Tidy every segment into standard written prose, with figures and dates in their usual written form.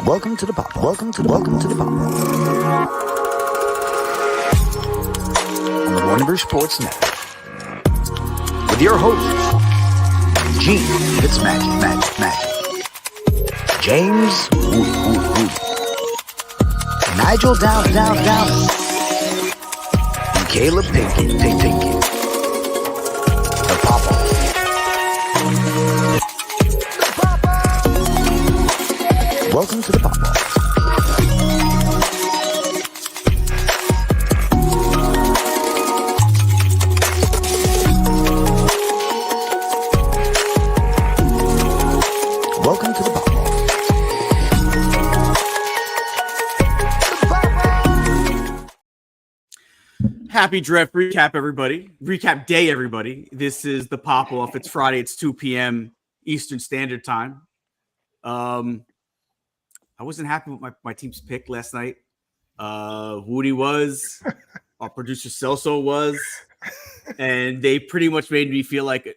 Welcome to the PoP. Welcome to the PoP. On the Warner Bros. Sports Network. With your hosts, genefitzmagic, James Woody, Nigel Down, and caleebpinkett. The PoP. Welcome to the PoP. Welcome to the PoP. Happy draft recap, everybody. Recap day, everybody. This is the PoP off. It's Friday. It's 2 p.m. Eastern Standard Time. I wasn't happy with my team's pick last night. Woody was, our producer Celso was, and they pretty much made me feel like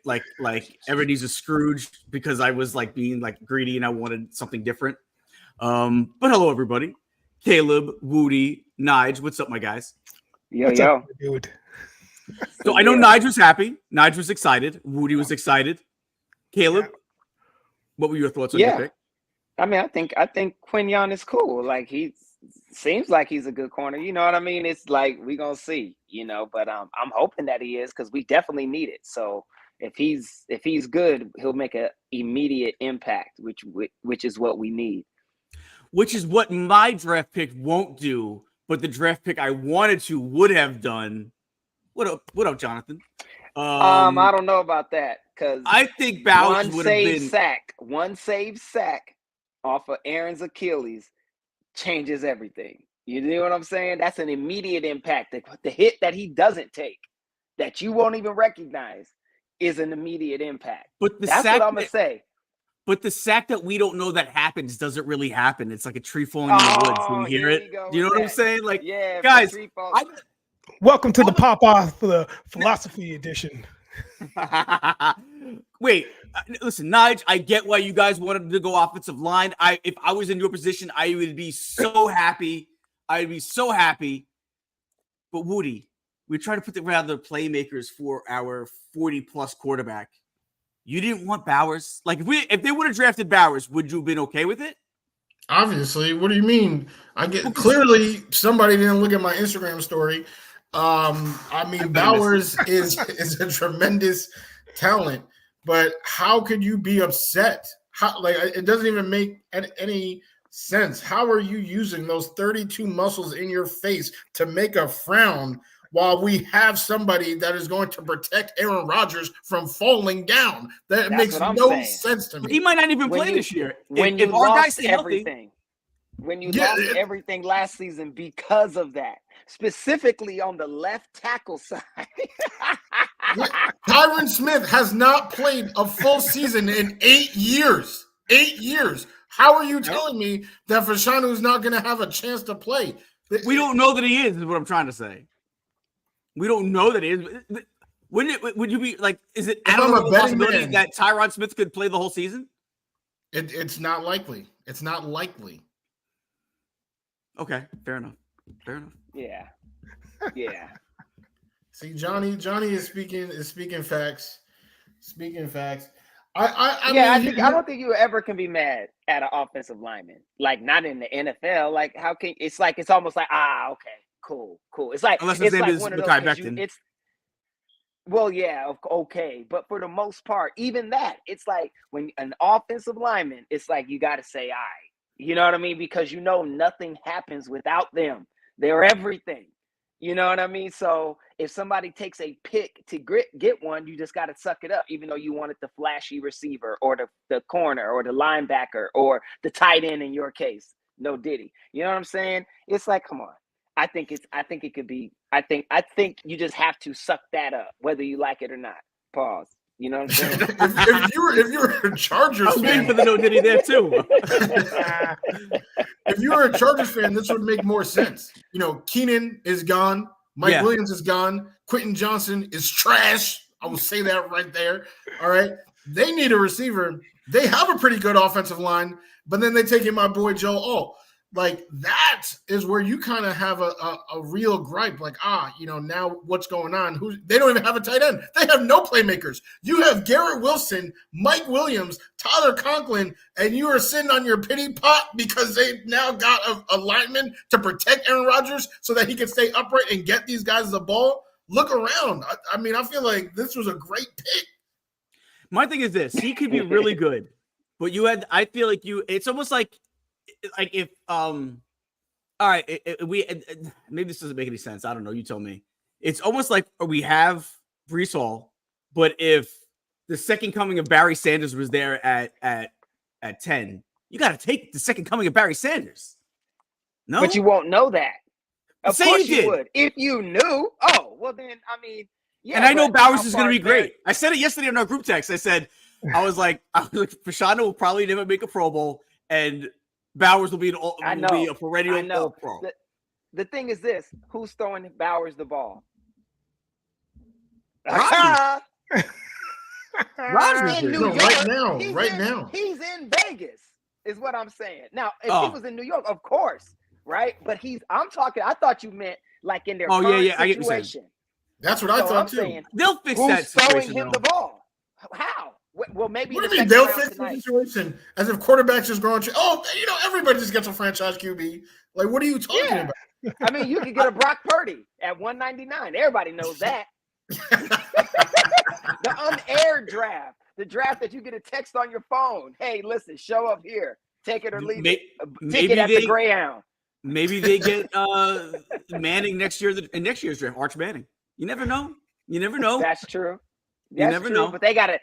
everybody's a Scrooge because I was like being like greedy and I wanted something different. But hello, everybody. Caleb, Woody, Nige, what's up, my guys? What's up, dude? So I know Nige was happy. Nige was excited. Woody was excited. Caleb, what were your thoughts on your pick? I mean, I think Quinyon is cool. Like, he seems like he's a good corner. You know what I mean? It's like we gonna see, But I'm hoping that he is because we definitely need it. So if he's good, he'll make an immediate impact, which is what we need. Which is what my draft pick won't do, but the draft pick I wanted to would have done. What up, Jonathan? I don't know about that because I think Bowers would have been one saved sack off of Aaron's Achilles changes everything. You know what I'm saying? That's an immediate impact. The hit that he doesn't take, that you won't even recognize, is an immediate impact. But that's what I'm gonna say. But the sack that we don't know that happens doesn't really happen. It's like a tree falling in the woods. When you hear it, you know what I'm saying? Like, guys, welcome to the PoP off for the philosophy edition. Wait, listen, Nige, I get why you guys wanted to go offensive line. If I was in your position, I would be so happy. I'd be so happy. But Woody, we're trying to put together playmakers for our 40-plus quarterback. You didn't want Bowers? Like, if they would have drafted Bowers, would you have been okay with it? Obviously. What do you mean? Clearly somebody didn't look at my Instagram story. I mean, Bowers is a tremendous talent, but how could you be upset? It doesn't even make any sense. How are you using those 32 muscles in your face to make a frown while we have somebody that is going to protect Aaron Rodgers from falling down? That makes no sense to me. He might not even play this year. When you lost everything, when you lost everything last season because of that, specifically on the left tackle side. Tyron Smith has not played a full season in 8 years. 8 years. How are you telling me that Fashanu is not going to have a chance to play? We don't know that he is what I'm trying to say. We don't know that he is. Would you be like, is it out of the possibility that Tyron Smith could play the whole season? It's not likely. It's not likely. Okay, fair enough. Yeah. See, Johnny is speaking facts. I don't think you ever can be mad at an offensive lineman. Like, not in the NFL. Like, how can it's almost like, okay, cool. It's like, unless his name is Mekhi Becton. Okay, but for the most part, even that, it's like when an offensive lineman, it's like you got to say, all right. You know what I mean? Because nothing happens without them. They're everything. You know what I mean? So if somebody takes a pick to get one, you just got to suck it up, even though you wanted the flashy receiver or the corner or the linebacker or the tight end in your case. No Diddy. You know what I'm saying? It's like, come on. I think it could be. I think you just have to suck that up, whether you like it or not. Pause. You know what I'm saying? if you were a Chargers fan, I'm waiting for the no Diddy there too. If you were a Chargers fan, this would make more sense. Keenan is gone. Mike Williams is gone. Quentin Johnson is trash. I will say that right there. All right. They need a receiver. They have a pretty good offensive line, but then they take in my boy Joe O. Like, that is where you kind of have a real gripe. Like, now what's going on? They don't even have a tight end. They have no playmakers. You have Garrett Wilson, Mike Williams, Tyler Conklin, and you are sitting on your pity pot because they now got a lineman to protect Aaron Rodgers so that he can stay upright and get these guys the ball. Look around. I feel like this was a great pick. My thing is this: he could be really good, but I feel like it's almost like if all right, maybe this doesn't make any sense. I don't know. You tell me. It's almost like we have Breece Hall, but if the second coming of Barry Sanders was there at 10, you got to take the second coming of Barry Sanders. No, but you won't know that. Of Say course you you would. If you knew, then yeah. And I know Bowers is going to be great. I said it yesterday in our group text. I was like, Fashana will probably never make a Pro Bowl, and Bowers will be a perennial All-Pro. The thing is this: who's throwing Bowers the ball? Rodgers. Rodgers in New York. Right now. He's in Vegas, is what I'm saying. Now, if he was in New York, of course, right? But I thought you meant like in their current I get what you're saying. situation. That's what I thought too. They'll fix Who's that throwing situation. him the ball? How? Well, maybe. What do you mean they'll fix the situation? As if quarterbacks just going, everybody just gets a franchise QB. Like, what are you talking about? I mean, you could get a Brock Purdy at $199. Everybody knows that. The unaired draft, the draft that you get a text on your phone. Hey, listen, show up here, take it or leave it. Ticket at the Greyhound. Maybe they get Manning next year in next year's draft. Arch Manning. You never know. That's true. You never know. But they got to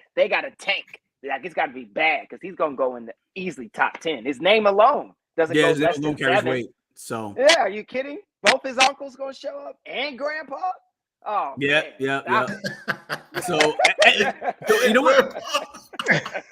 tank. Like, it's got to be bad because he's gonna go in the easily top 10. His name alone doesn't go less than 7. Weight, so yeah, are you kidding? Both his uncles gonna show up and grandpa. Oh yeah. So you know what?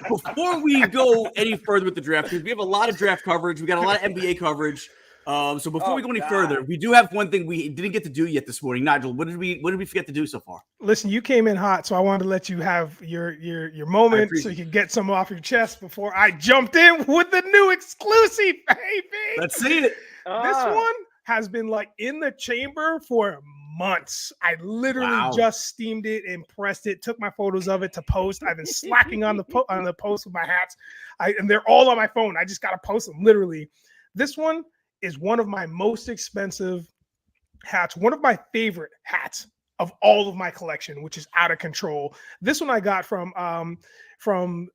Before we go any further with the draft, because we have a lot of draft coverage, we got a lot of NBA coverage. So before we go any further, we do have one thing we didn't get to do yet this morning. Nigel, what did we forget to do so far? Listen, you came in hot, so I wanted to let you have your moment so you could get some off your chest before I jumped in with the new exclusive, baby. Let's see it. This one has been like in the chamber for months. I literally just steamed it and pressed it, took my photos of it to post. I've been slacking on the post with my hats. And they're all on my phone. I just got to post them literally. This one is one of my most expensive hats, one of my favorite hats of all of my collection, which is out of control. This one I got from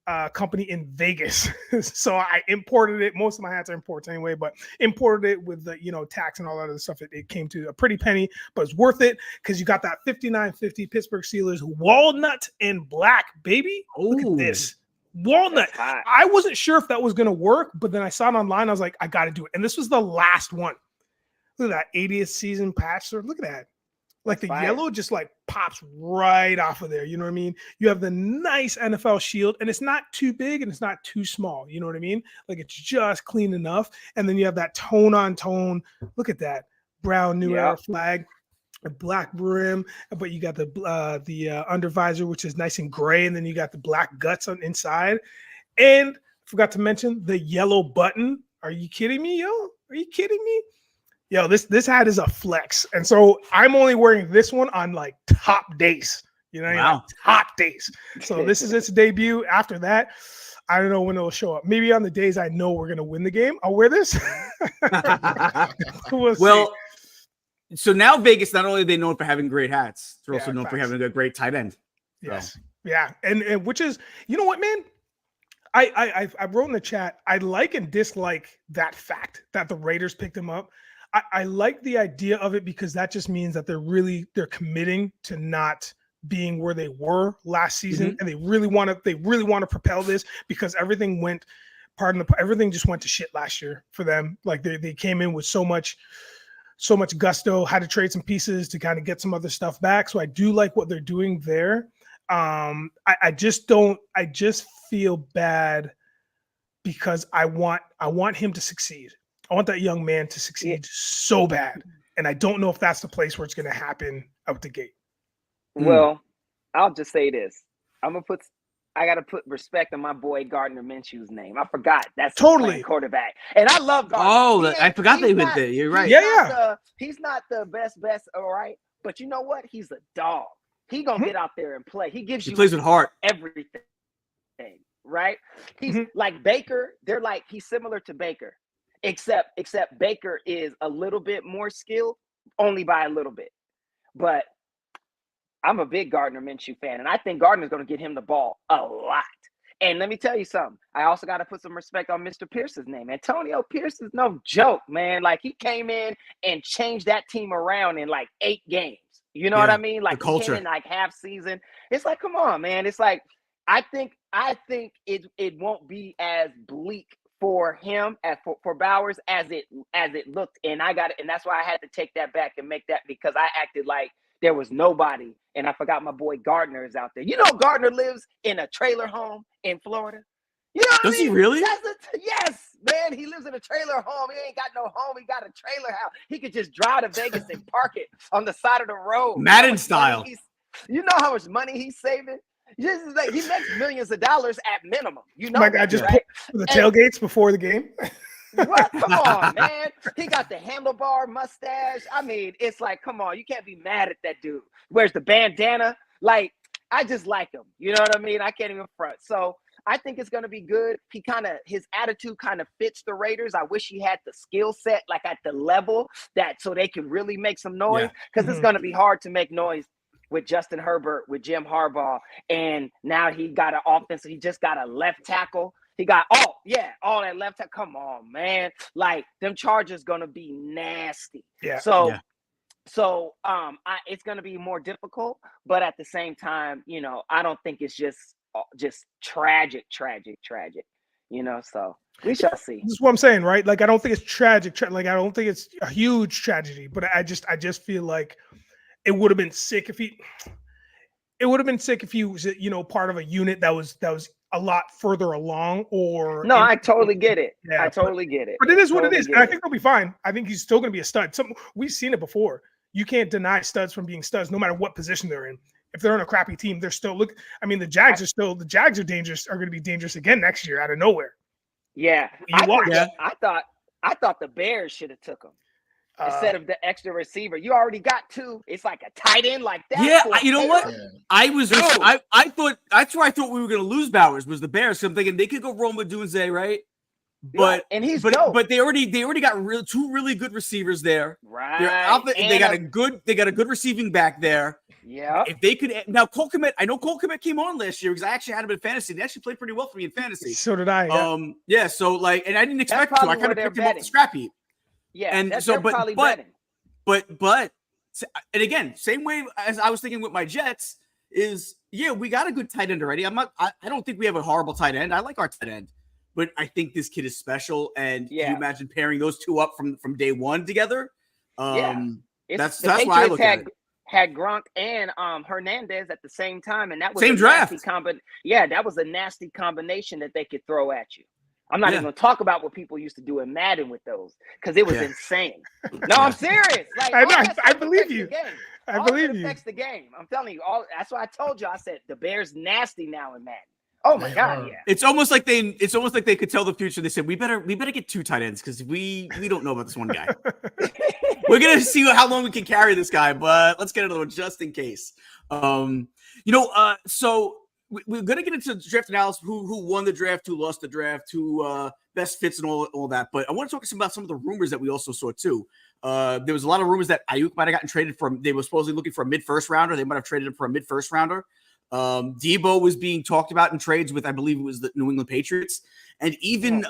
a company in Vegas. So I imported it. Most of my hats are imports anyway, but imported it with the, tax and all that other stuff. It came to a pretty penny, but it's worth it because you got that 5950 Pittsburgh Steelers walnut and black, baby. Look at this. Walnut. I wasn't sure if that was going to work, but then I saw it online. I was like, I got to do it. And this was the last one. Look at that 80th season patch. Look at that. Like the yellow just like pops right off of there. You know what I mean? You have the nice NFL shield and it's not too big and it's not too small. You know what I mean? Like it's just clean enough. And then you have that tone on tone. Look at that brown New Era flag. A black brim, but you got the under visor, which is nice and gray, and then you got the black guts on inside. And forgot to mention the yellow button. Are you kidding me, yo? Are you kidding me? Yo, this hat is a flex. And so I'm only wearing this one on like top days. Like top days. So this is its debut. After that, I don't know when it'll show up. Maybe on the days I know we're gonna win the game, I'll wear this. We'll see. So now Vegas, not only are they known for having great hats, they're also known for having a great tight end. Yes. Yeah. And which is, you know what, man? I wrote in the chat, I like and dislike that fact that the Raiders picked him up. I like the idea of it because that just means that they're committing to not being where they were last season. And they really want to propel this because everything just went to shit last year for them. Like they came in with so much gusto, had to trade some pieces to kind of get some other stuff back. So I do like what they're doing there. I just feel bad because I want him to succeed. I want that young man to succeed so bad. And I don't know if that's the place where it's going to happen out the gate. Well, I'll just say this. I'm going to put I gotta put respect on my boy Gardner Minshew's name. I forgot that's Totally quarterback, and I love Gardner. Oh, I forgot they went there. You're right. He's not the best, all right. But you know what? He's a dog. He gonna get out there and play. He plays with heart. Everything, right? He's like Baker. He's similar to Baker, except Baker is a little bit more skilled, only by a little bit. But I'm a big Gardner Minshew fan, and I think Gardner's going to get him the ball a lot. And let me tell you something. I also got to put some respect on Mr. Pierce's name. Antonio Pierce is no joke, man. Like, he came in and changed that team around in like 8 games. You know what I mean? Like, he came in like half season. It's like, come on, man. It's like, I think it won't be as bleak for him for Bowers as it looked. And that's why I had to take that back and make that, because I acted like there was nobody, and I forgot my boy Gardner is out there. You know, Gardner lives in a trailer home in Florida. You know what I mean? He really? Yes, man. He lives in a trailer home. He ain't got no home. He got a trailer house. He could just drive to Vegas and park it on the side of the road. Madden style. You know how much money he's saving? He makes millions of dollars at minimum. You know, my God, just put the tailgates before the game. What? Come on, man. He got the handlebar mustache. I mean, it's like, come on, you can't be mad at that dude. Wears the bandana. Like, I just like him. You know what I mean? I can't even front. So I think it's going to be good. His attitude kind of fits the Raiders. I wish he had the skill set, like at the level so they could really make some noise, because it's going to be hard to make noise with Justin Herbert, with Jim Harbaugh. And now he got an offense. He just got a left tackle. He got all that left tackle. Come on, man. Like, them Chargers going to be nasty. Yeah. So it's going to be more difficult, but at the same time, you know, I don't think it's just tragic, you know, so we shall see. This is what I'm saying, right? Like, I don't think it's tragic. Like, I don't think it's a huge tragedy, but I just feel like it would have been sick if he was, you know, part of a unit that was a lot further along. No, I totally get it. Yeah, I totally get it. But it is what it is. And I think he'll be fine. I think he's still going to be a stud. We've seen it before. You can't deny studs from being studs, no matter what position they're in. If they're on a crappy team, they're still the Jags are dangerous, are going to be dangerous again next year out of nowhere. Yeah. I thought the Bears should have took him. Instead of the extra receiver, you already got 2. It's like a tight end like that. Yeah, you know what? Yeah. I thought that's where I thought we were going to lose Bowers was the Bears. So I'm thinking they could go Roma Dunze, right? But and he's but they already got 2 really good receivers there. Right. They got a good receiving back there. Yeah. If they could now Cole Kmet, I know Cole Kmet came on last year because I actually had him in fantasy. They actually played pretty well for me in fantasy. So did I. Yeah. So like, and I didn't expect to. I kind of picked him off the scrap heap. Yeah, and so, but, and again, same way as I was thinking with my Jets is, we got a good tight end already. I don't think we have a horrible tight end. I like our tight end, but I think this kid is special. And can you imagine pairing those 2 up from day one together? That's why I look at it. Had Gronk and Hernandez at the same time, and that was same draft. That was a nasty combination that they could throw at you. I'm not even going to talk about what people used to do in Madden with those, because it was insane. No, I'm serious. Like, I believe you. I believe you. Affects the game. I'm telling you. That's why I told you. I said the Bears nasty now in Madden. Oh my God, yeah. It's almost like they could tell the future. They said we better get 2 tight ends because we don't know about this one guy. We're gonna see how long we can carry this guy, but let's get another one just in case. So we're gonna get into draft analysis. Who won the draft? Who lost the draft? Who best fits and all that. But I want to talk about some of the rumors that we also saw too. There was a lot of rumors that Ayuk might have gotten traded from. They were supposedly looking for a mid-first rounder. They might have traded him for a mid-first rounder. Debo was being talked about in trades with, I believe it was the New England Patriots. And even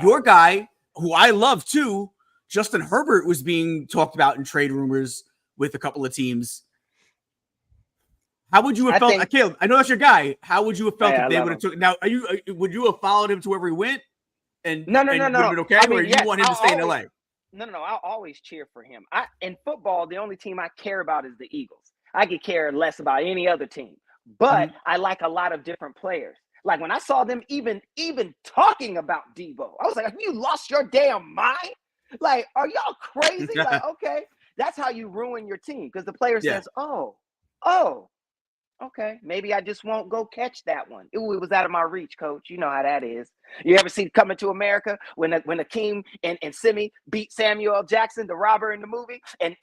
your guy, who I love too, Justin Herbert, was being talked about in trade rumors with a couple of teams. How would you have felt, Caleb? I know that's your guy. How would you have felt if they would have took? Now, would you have followed him to wherever he went? And no. Okay, or you want him to stay in LA? No. I'll always cheer for him. In football, the only team I care about is the Eagles. I could care less about any other team. But I like a lot of different players. Like when I saw them even talking about Debo, I was like, have you lost your damn mind? Like, are y'all crazy? Like, okay, that's how you ruin your team, because the player says, oh, Okay, maybe I just won't go catch that one. Ooh, it was out of my reach, coach. You know how that is. You ever see Coming to America when Akeem and Simi beat Samuel L. Jackson, the robber in the movie, and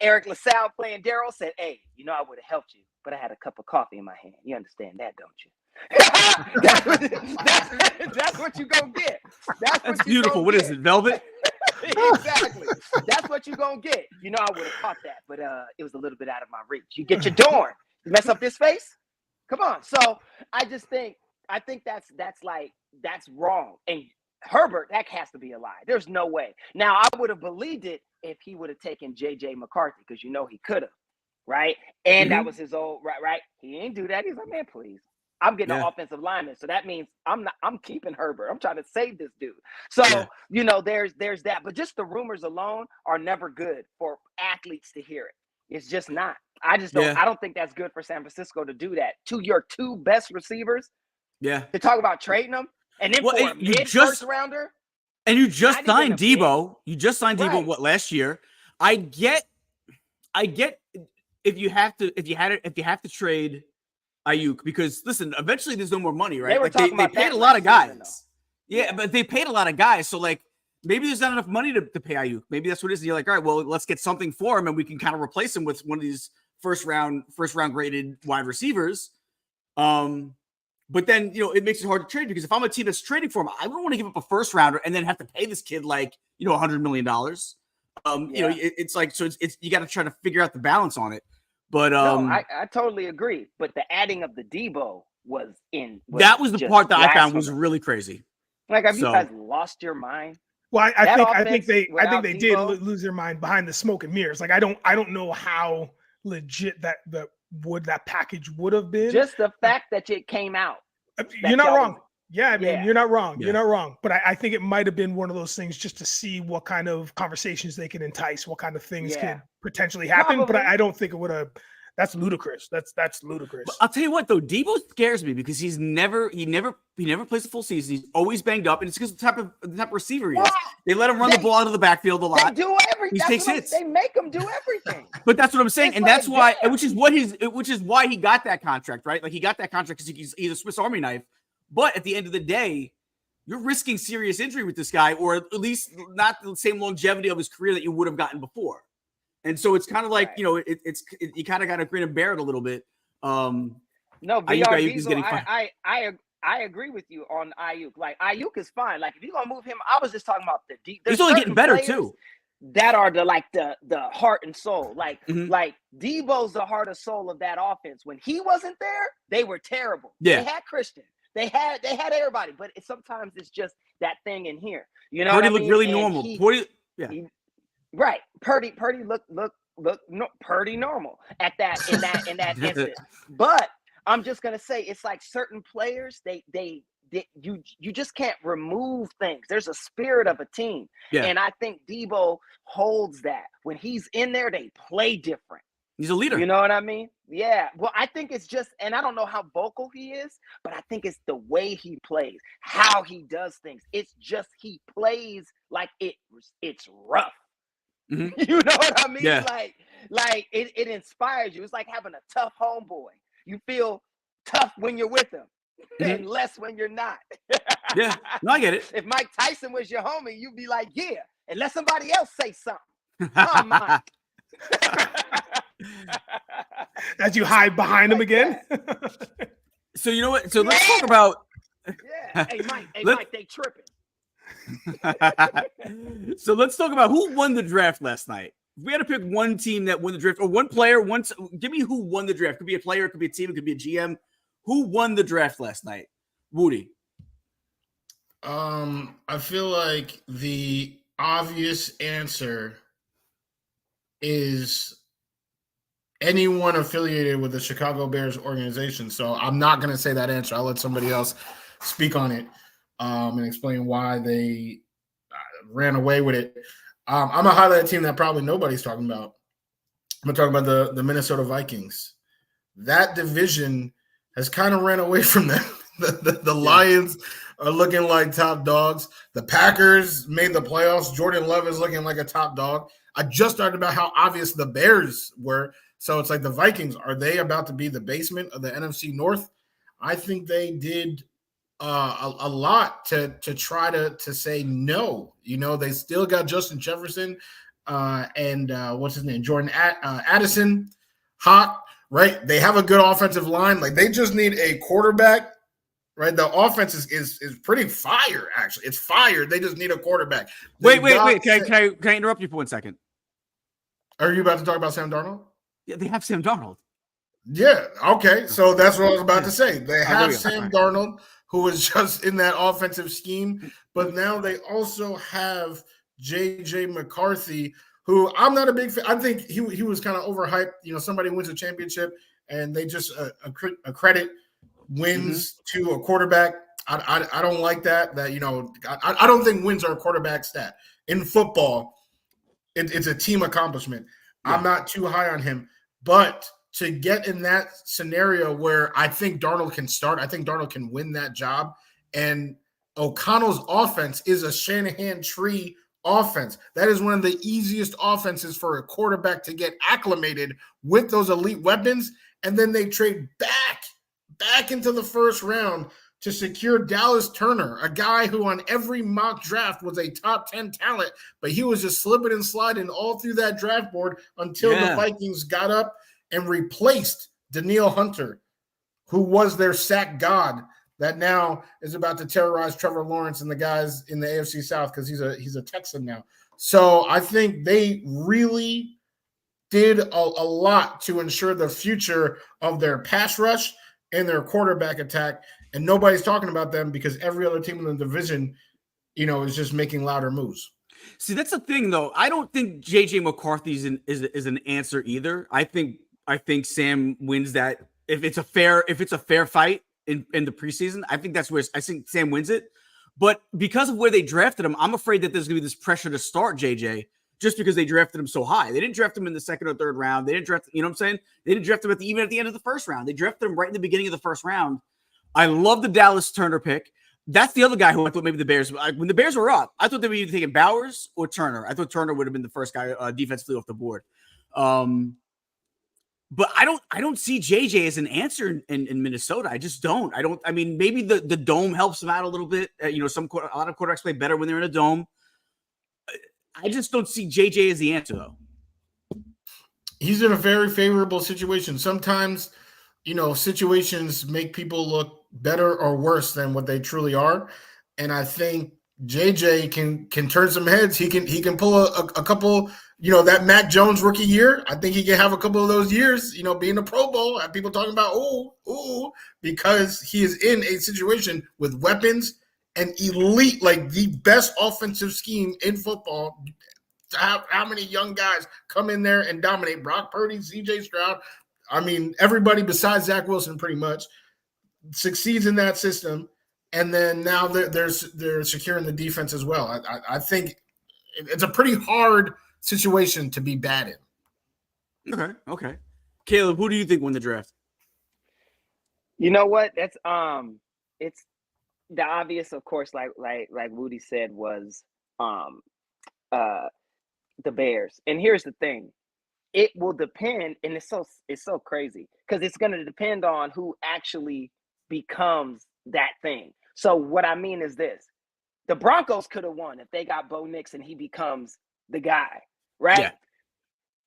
Eric LaSalle playing Daryl said, "Hey, you know I would have helped you, but I had a cup of coffee in my hand. You understand that, don't you?" that's what you gonna get. That's beautiful. What is it, velvet? Exactly. That's what you gonna get. You know I would have caught that, but it was a little bit out of my reach. You get your dorn. You mess up this face? Come on. So I think that's wrong. And Herbert, that has to be a lie. There's no way. Now I would have believed it if he would have taken JJ McCarthy, because you know he could have, right? And that was his old right. He ain't do that. He's like, man, please. I'm getting an offensive lineman. So that means I'm keeping Herbert. I'm trying to save this dude. So, you know, there's that. But just the rumors alone are never good for athletes to hear it. It's just not. I just don't. I don't think that's good for San Francisco to do that to your two best receivers. Yeah. To talk about trading them and then for a mid-first rounder. And you just signed Debo. You just signed Debo last year. I get if you have to trade Ayuk, because listen, eventually there's no more money, right? They paid a lot of guys. Yeah, but they paid a lot of guys. So like, maybe there's not enough money to pay Ayuk. Maybe that's what it is. And you're like, all right, well, let's get something for him, and we can kind of replace him with one of these first round graded wide receivers. But then, you know, it makes it hard to trade, because if I'm a team that's trading for him, I don't want to give up a first rounder and then have to pay this kid like, you know, $100 million. You know, it's like, so it's you got to try to figure out the balance on it. But no, I totally agree. But the adding of the Debo was that was the part that I found was really crazy. Like, have you guys lost your mind? Well, I think they did lose their mind behind the smoke and mirrors. Like, I don't know how legit that package would have been. Just the fact that it came out. You're not wrong. Yeah, I mean, you're not wrong. Yeah. You're not wrong. But I think it might have been one of those things just to see what kind of conversations they can entice, what kind of things could potentially happen. Probably. But I don't think it would have. That's ludicrous. That's ludicrous. But I'll tell you what, though, Debo scares me because he never plays a full season. He's always banged up, and it's because the type of receiver he is. They let him run the ball out of the backfield a lot. They do everything. He takes hits. They make him do everything. But that's what I'm saying, and that's why, which is why he got that contract, right? Like, he got that contract because he's a Swiss Army knife. But at the end of the day, you're risking serious injury with this guy, or at least not the same longevity of his career that you would have gotten before. And so it's kind of like, you know, you kind of got to grin and bear it a little bit. No, I agree with you on Ayuk. Like, Ayuk is fine. Like, if you're gonna move him, I was just talking about the deep. He's only getting better too. That are the heart and soul. Like Debo's the heart and soul of that offense. When he wasn't there, they were terrible. Yeah, they had Christian. They had everybody, but sometimes it's just that thing in here. You know, Purdy looked really normal. Right. Purdy look Purdy normal in that instant. But I'm just gonna say, it's like certain players, you just can't remove things. There's a spirit of a team. Yeah. And I think Debo holds that. When he's in there, they play different. He's a leader. You know what I mean? Yeah. Well, I think it's just, and I don't know how vocal he is, but I think it's the way he plays, how he does things. It's just, he plays like it's rough. Mm-hmm. You know what I mean? Yeah. Like it inspires you. It's like having a tough homeboy. You feel tough when you're with him, and less when you're not. Yeah, no, I get it. If Mike Tyson was your homie, you'd be like, yeah, and let somebody else say something. Come on. As you hide behind him again. So you know what? So let's talk about. Yeah. Hey Mike, they tripping. So let's talk about who won the draft last night. If we had to pick one team that won the draft, or one player, give me who won the draft. It could be a player, it could be a team, it could be a GM. Who won the draft last night? Woody. I feel like the obvious answer is anyone affiliated with the Chicago Bears organization. So I'm not going to say that answer. I'll let somebody else speak on it and explain why they ran away with it. I'm going to highlight a team that probably nobody's talking about. I'm going to talk about the Minnesota Vikings. That division has kind of ran away from them. The Lions are looking like top dogs. The Packers made the playoffs. Jordan Love is looking like a top dog. I just talked about how obvious the Bears were. So it's like the Vikings, are they about to be the basement of the NFC North? I think they did a lot to try to say no. You know, they still got Justin Jefferson and what's his name, Jordan Addison, hot, right? They have a good offensive line. Like they just need a quarterback, right? The offense is pretty fire. Actually, it's fire. They just need a quarterback. Wait. Can I interrupt you for 1 second? Are you about to talk about Sam Darnold? Yeah, they have Sam Darnold. Yeah. Okay. So that's what I was about to say. They have Sam Darnold, who was just in that offensive scheme, but now they also have JJ McCarthy, who I'm not a big fan. I think he was kind of overhyped. You know, somebody wins a championship and they just accredit wins to a quarterback. I don't like that. That, you know, I don't think wins are a quarterback stat in football. It's a team accomplishment. Yeah. I'm not too high on him, but to get in that scenario where I think Darnold can start, I think Darnold can win that job. And O'Connell's offense is a Shanahan tree offense. That is one of the easiest offenses for a quarterback to get acclimated with those elite weapons. And then they trade back into the first round to secure Dallas Turner, a guy who on every mock draft was a top 10 talent, but he was just slipping and sliding all through that draft board until the Vikings got up and replaced Danielle Hunter, who was their sack god that now is about to terrorize Trevor Lawrence and the guys in the AFC South because he's a Texan now. So I think they really did a lot to ensure the future of their pass rush and their quarterback attack, and nobody's talking about them because every other team in the division, you know, is just making louder moves. See, that's the thing, though. I don't think JJ McCarthy is an answer either. I think Sam wins that if it's a fair fight in the preseason. I think that's where I think Sam wins it. But because of where they drafted him, I'm afraid that there's going to be this pressure to start JJ just because they drafted him so high. They didn't draft him in the second or third round. They didn't draft, you know what I'm saying? They didn't draft him even at the end of the first round. They drafted him right in the beginning of the first round. I love the Dallas Turner pick. That's the other guy who I thought maybe the Bears, when the Bears were up, I thought they were either taking Bowers or Turner. I thought Turner would have been the first guy defensively off the board. But I don't see JJ as an answer in Minnesota. I just don't. I mean, maybe the dome helps them out a little bit. You know, a lot of quarterbacks play better when they're in a dome. I just don't see JJ as the answer, though. He's in a very favorable situation. Sometimes, you know, situations make people look better or worse than what they truly are. And I think JJ can turn some heads. He can pull a couple, you know, that Mac Jones rookie year. I think he can have a couple of those years, you know, being a Pro Bowl and people talking about, because he is in a situation with weapons and elite, like the best offensive scheme in football. How many young guys come in there and dominate? Brock Purdy, CJ Stroud. I mean, everybody besides Zach Wilson pretty much succeeds in that system. And then now they're securing the defense as well. I think it's a pretty hard situation to be bad in. Okay. Caleb, who do you think won the draft? You know what? That's it's the obvious, of course, like Woody said, was the Bears. And here's the thing. It will depend, and it's so crazy because it's going to depend on who actually becomes that thing. So what I mean is this: the Broncos could have won if they got Bo Nix and he becomes the guy, right? Yeah.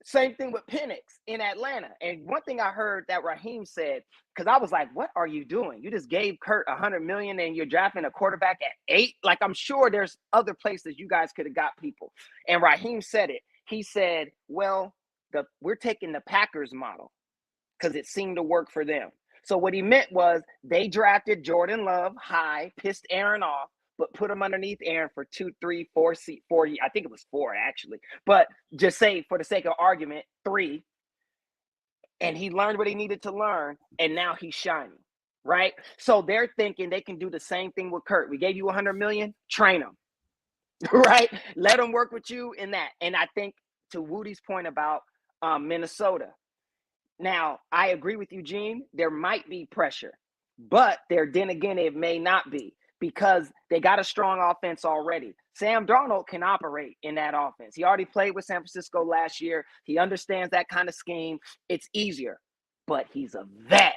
Same thing with Penix in Atlanta. And one thing I heard that Raheem said, because I was like, what are you doing? You just gave Kurt $100 million and you're drafting a quarterback at 8? Like, I'm sure there's other places you guys could have got people. And Raheem said it. He said, well, we're taking the Packers model because it seemed to work for them. So what he meant was they drafted Jordan Love high, pissed Aaron off, but put him underneath Aaron for 2, 3, 4, I think it was 4 actually. But just say for the sake of argument, 3. And he learned what he needed to learn, and now he's shining, right? So they're thinking they can do the same thing with Kurt. We gave you $100 million, train him, right? Let him work with you in that. And I think to Woody's point about Minnesota. Now, I agree with Eugene. There might be pressure, but then again, it may not be. because they got a strong offense already. Sam Darnold can operate in that offense. He already played with San Francisco last year. He understands that kind of scheme. It's easier, but he's a vet,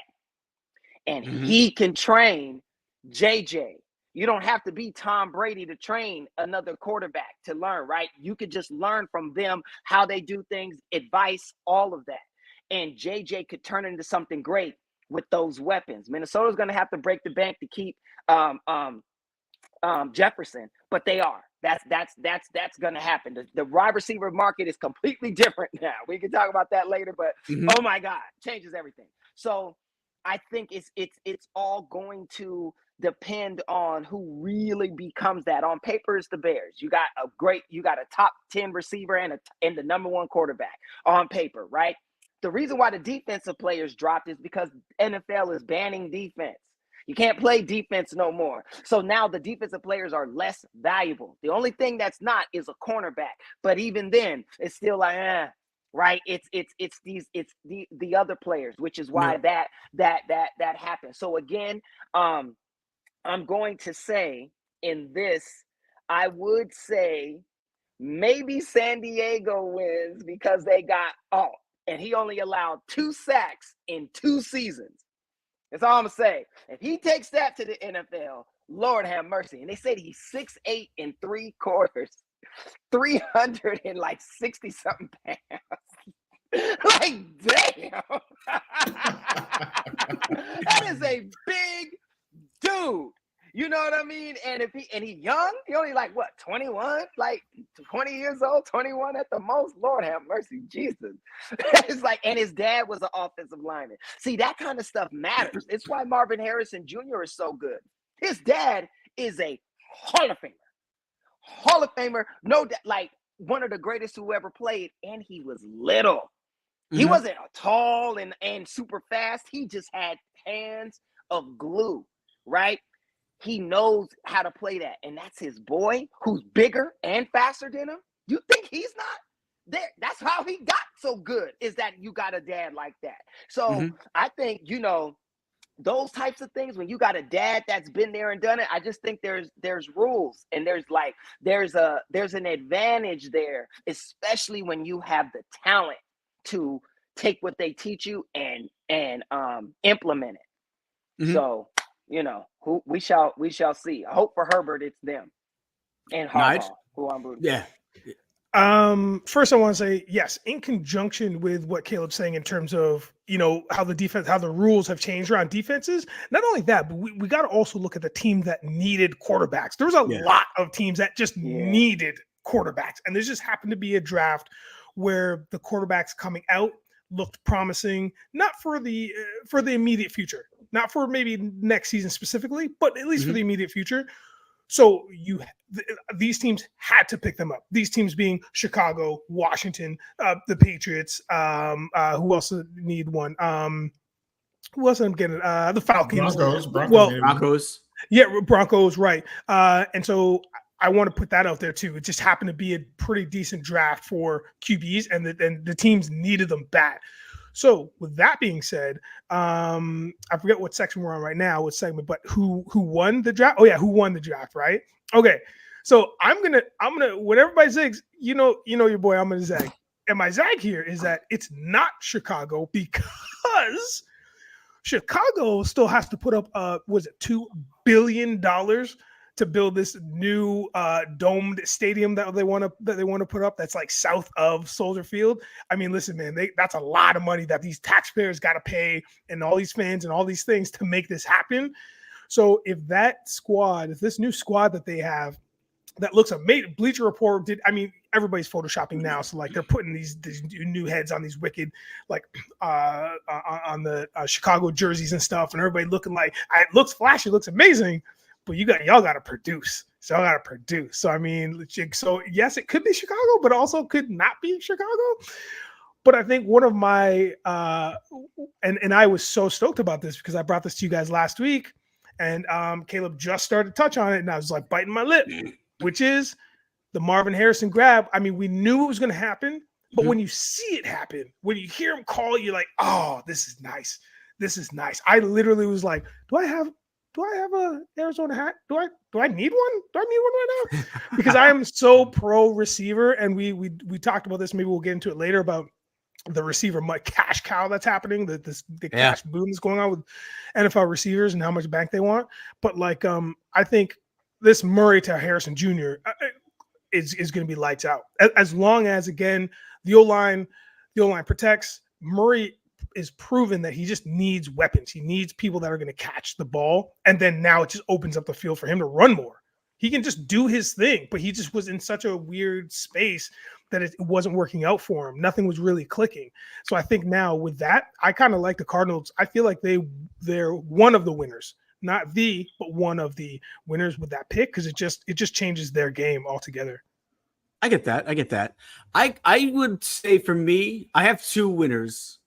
and he can train JJ. You don't have to be Tom Brady to train another quarterback to learn, right? You could just learn from them how they do things, advice, all of that. And JJ could turn into something great with those weapons. Minnesota's going to have to break the bank to keep Jefferson, but they are. That's going to happen. The wide receiver market is completely different now. We can talk about that later, but oh my God, changes everything. So I think it's all going to depend on who really becomes that. On paper, it's the Bears. You got a top 10 receiver and the number one quarterback on paper, right? The reason why the defensive players dropped is because NFL is banning defense. You can't play defense no more. So now the defensive players are less valuable. The only thing that's not is a cornerback. But even then, it's still like, right? It's the other players, which is why that happens. So again, I'm going to say in this, I would say maybe San Diego wins because they got and he only allowed 2 sacks in 2 seasons. That's all I'm gonna say. If he takes that to the NFL, Lord have mercy. And they said he's 6'8" in 3 quarters, 360 something pounds. Like, damn. That is a big dude. You know what I mean? And he's young, he only like what, 21, like 20 years old, 21 at the most. Lord have mercy, Jesus. It's like, and his dad was an offensive lineman. See, that kind of stuff matters. It's why Marvin Harrison Jr. is so good. His dad is a Hall of Famer. Hall of Famer, no doubt, like one of the greatest who ever played, and he was little. He wasn't tall and super fast. He just had hands of glue, right? He knows how to play that. And that's his boy who's bigger and faster than him. You think he's not there? That's how he got so good, is that you got a dad like that. So I think, those types of things, when you got a dad that's been there and done it, I just think there's rules, and there's an advantage there, especially when you have the talent to take what they teach you and implement it. So, who we shall see. I hope for Herbert it's them and Harbaugh, who I'm rooting. Yeah. First I want to say yes, in conjunction with what Caleb's saying in terms of, how the rules have changed around defenses. Not only that, but we got to also look at the team that needed quarterbacks. There was a lot of teams that just needed quarterbacks. And there just happened to be a draft where the quarterbacks coming out looked promising, not for the immediate future, not for maybe next season specifically, but at least for the immediate future. So these teams had to pick them up. These teams being Chicago, Washington, the Patriots. Who else need one? Who else I'm getting? The Falcons. Broncos. Yeah, Broncos, right. And so I want to put that out there too. It just happened to be a pretty decent draft for QBs, and the teams needed them bad. So with that being said, I forget what section we're on right now, what segment, but who won the draft? Oh yeah, who won the draft, right? Okay. So I'm gonna when everybody zags, you know your boy, I'm gonna zag. And my zag here is that it's not Chicago, because Chicago still has to put up $2 billion to build this new domed stadium that they want to put up. That's like south of Soldier Field. I mean, listen, man, that's a lot of money that these taxpayers got to pay, and all these fans and all these things to make this happen. So if this new squad that they have, that looks amazing. Bleacher Report everybody's photoshopping now. So like they're putting these new heads on these wicked, like on the Chicago jerseys and stuff, and everybody looking like, it looks flashy, looks amazing. But y'all got to produce. So y'all got to produce. So, I mean, yes, it could be Chicago, but also could not be Chicago. But I think one of my, and I was so stoked about this because I brought this to you guys last week, and Caleb just started to touch on it, and I was like biting my lip, which is the Marvin Harrison grab. I mean, we knew it was going to happen, but when you see it happen, when you hear him call, you're like, oh, this is nice. This is nice. I literally was like, do I have do I have a Arizona hat? Do I need one? Do I need one right now? Because I am so pro receiver, and we talked about this. Maybe we'll get into it later about the receiver cash cow that's happening, the cash boom that's going on with NFL receivers and how much bank they want. But like, I think this Murray to Harrison Jr. is going to be lights out, as long as, again, the O-line protects. Murray is proven that he just needs weapons. He needs people that are going to catch the ball, and then now it just opens up the field for him to run more. He can just do his thing, but he just was in such a weird space that it wasn't working out for him. Nothing was really clicking. So I think now with that, I kind of like the Cardinals. I feel like they're one of the winners, not the, but one of the winners with that pick, because it just changes their game altogether. I get that. I would say for me, I have two winners,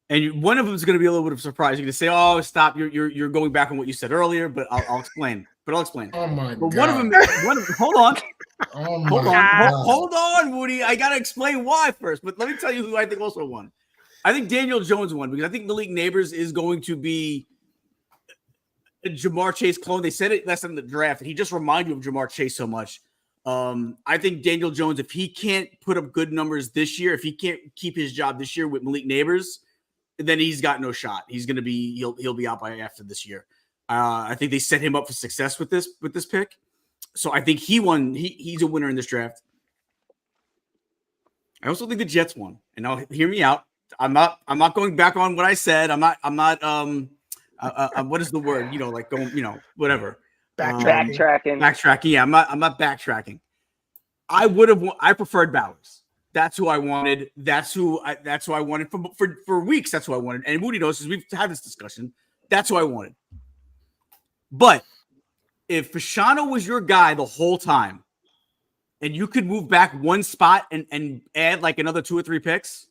and one of them is going to be a little bit of a surprise. You're going to say, "Oh, stop! You're going back on what you said earlier," but I'll explain. Oh my god! One of them. Hold on. Oh Hold on, Woody. I gotta explain why first. But let me tell you who I think also won. I think Daniel Jones won because I think Malik Neighbors is going to be a Jamar Chase clone. They said it last time in the draft, and he just reminded you of Jamar Chase so much. I think Daniel Jones, if he can't put up good numbers this year, if he can't keep his job this year with Malik Neighbors, then he's got no shot. He'll be out by after this year. I think they set him up for success with this pick. So I think he won. He's a winner in this draft. I also think the Jets won. And now hear me out. I'm not going back on what I said. I'm not what is the word? Like going, whatever. Backtracking. Yeah, I'm not backtracking. I preferred Bowers. That's who I wanted. That's who I wanted for weeks. That's who I wanted. And Woody knows, because we've had this discussion. That's who I wanted. But if Fashanu was your guy the whole time, and you could move back one spot and add like another 2 or 3 picks,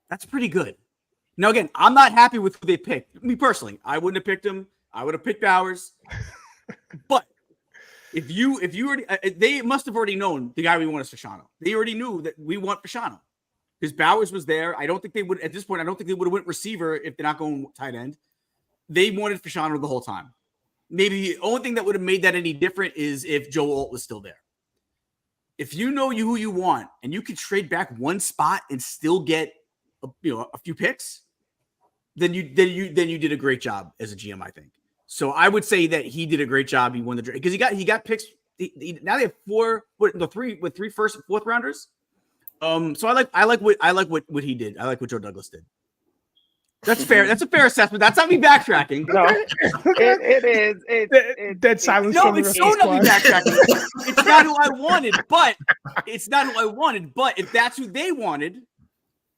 that's pretty good. Now, again, I'm not happy with who they picked. Me personally, I wouldn't have picked him. I would have picked Bowers. But if you already, they must have already known the guy we want is Fashanu. They already knew that we want Fashanu because Bowers was there. I don't think they would at this point. I don't think they would have went receiver if they're not going tight end. They wanted Fashanu the whole time. Maybe the only thing that would have made that any different is if Joe Alt was still there. If you know who you want and you can trade back one spot and still get a few picks, then you did a great job as a GM, I think. So I would say that he did a great job. He won the draft because he got picks. Now they have three first and fourth rounders. So I like what he did. I like what Joe Douglas did. That's fair. That's a fair assessment. That's not me backtracking. No, it is. It's dead silence. No, it's so not me backtracking. It's not who I wanted, but if that's who they wanted,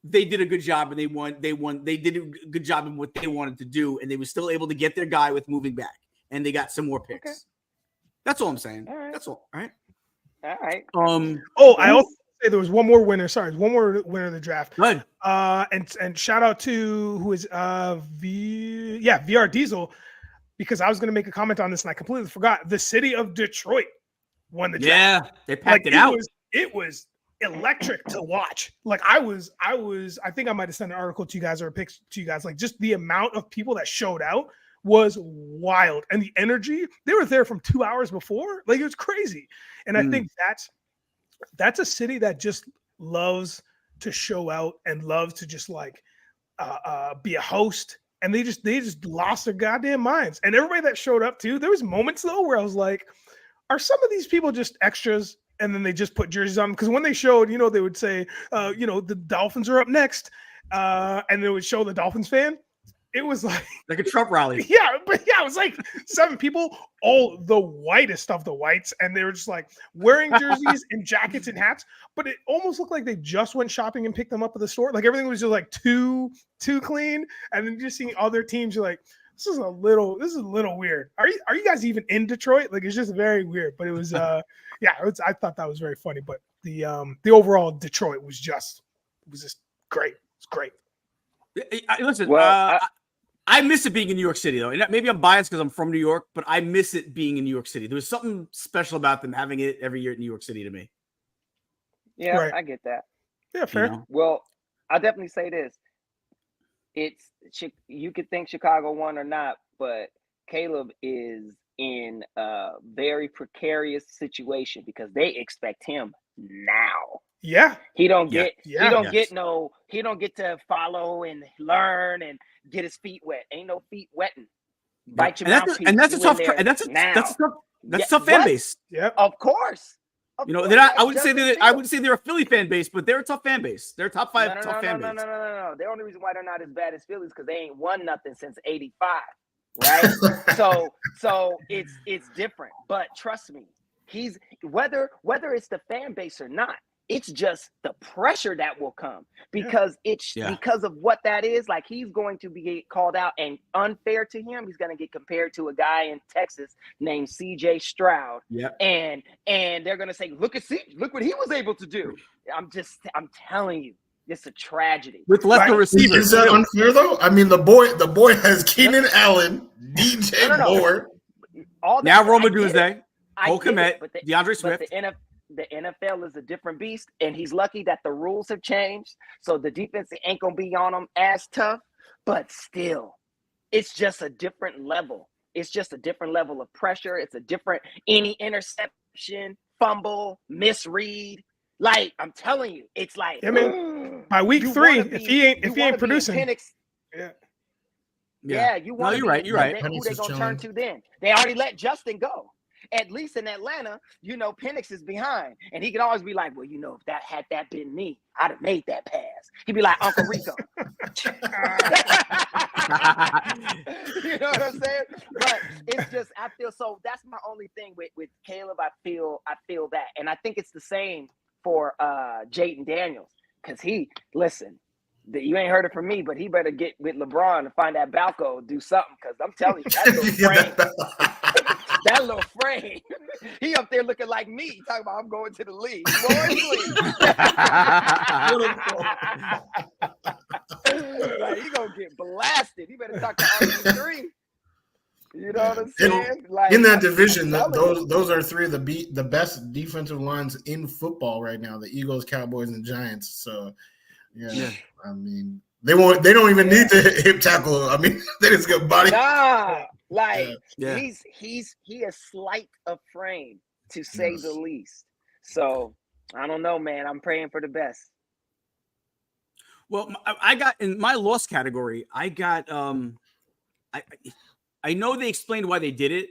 they did a good job and they won. They did a good job in what they wanted to do, and they were still able to get their guy with moving back, and they got some more picks. Okay. That's all I'm saying. All right. That's all. All right. All right. I also say there was one more winner. Sorry, one more winner of the draft. Good. And shout out to who is VR Diesel, because I was going to make a comment on this and I completely forgot. The city of Detroit won the draft. Yeah, they packed it out. It was electric to watch. Like I think I might have sent an article to you guys or a picture to you guys. Like just the amount of people that showed out was wild, and the energy. They were there from 2 hours before. Like it was crazy. And I think that's a city that just loves to show out and loves to just like be a host. And they just lost their goddamn minds. And everybody that showed up too, there was moments though where I was like, are some of these people just extras? And then they just put jerseys on, because when they showed, they would say, the Dolphins are up next. And they would show the Dolphins fan. It was like a Trump rally. Yeah, it was like 7 people, all the whitest of the whites. And they were just like wearing jerseys and jackets and hats. But it almost looked like they just went shopping and picked them up at the store. Like everything was just like too clean. And then just seeing other teams, you're like, this is a little weird. Are you guys even in Detroit? Like it's just very weird. But it was I thought that was very funny. But the overall Detroit was just great. It's great. Listen, I miss it being in New York City though. And maybe I'm biased because I'm from New York, but I miss it being in New York City. There was something special about them having it every year in New York City to me. Yeah, right. I get that. Yeah, fair. Well, I'll definitely say this. You could think Chicago won or not, but Caleb is in a very precarious situation because they expect him now. Yeah. He don't Yeah. get Yeah. he don't Yes. get no he don't get to follow and learn and get his feet wet. Ain't no feet wetting. Bite your mouthpiece. That's a You tough in there that's a now. tough fan what? base. Yep. Of course. Of You know, course, they're not. that's I wouldn't say Justin I Fields. wouldn't say they're a Philly fan base, but they're a tough fan base. They're a top five No. fan base. No. The only reason why they're not as bad as Phillies because they ain't won nothing since '85, right? so it's different. But trust me, he's whether it's the fan base or not, it's just the pressure that will come because because of what that is. Like he's going to be called out, and unfair to him, he's going to get compared to a guy in Texas named C.J. Stroud. Yep. And they're going to say, look what he was able to do. I'm telling you, it's a tragedy. With lesser receivers. Is that unfair though? I mean, the boy has Keenan Allen, DJ Moore. Now Roma Tuesday, Cole Kmet, DeAndre Swift. The NFL is a different beast, and he's lucky that the rules have changed, so the defense ain't gonna be on him as tough. But still, it's just a different level. It's just a different level of pressure. It's a different any interception, fumble, misread. Like I'm telling you, it's like by week 3, if he ain't producing, yeah, you want. You're right. You're right. Who they gonna turn to then? They already let Justin go. At least in Atlanta, you know, Penix is behind. And he can always be like, well, you know, if that been me, I'd have made that pass. He'd be like, Uncle Rico. You know what I'm saying? But it's just, I feel so, that's my only thing with Caleb. I feel that. And I think it's the same for Jaden Daniels. Because you ain't heard it from me, but he better get with LeBron and find that Balco, do something. Because I'm telling you, that little frame. That little frame, he up there looking like me, talking about I'm going to the league. Like, he gonna get blasted. He better talk to RG3. You know what I'm saying? Like in that division, those are three of the best defensive lines in football right now: the Eagles, Cowboys, and Giants. So, yeah. I mean, they don't even need to hip tackle. I mean, they just got body. Nah. Like he is slight of frame to say the least. So I don't know, man. I'm praying for the best. Well, I got in my loss category. I got I know they explained why they did it.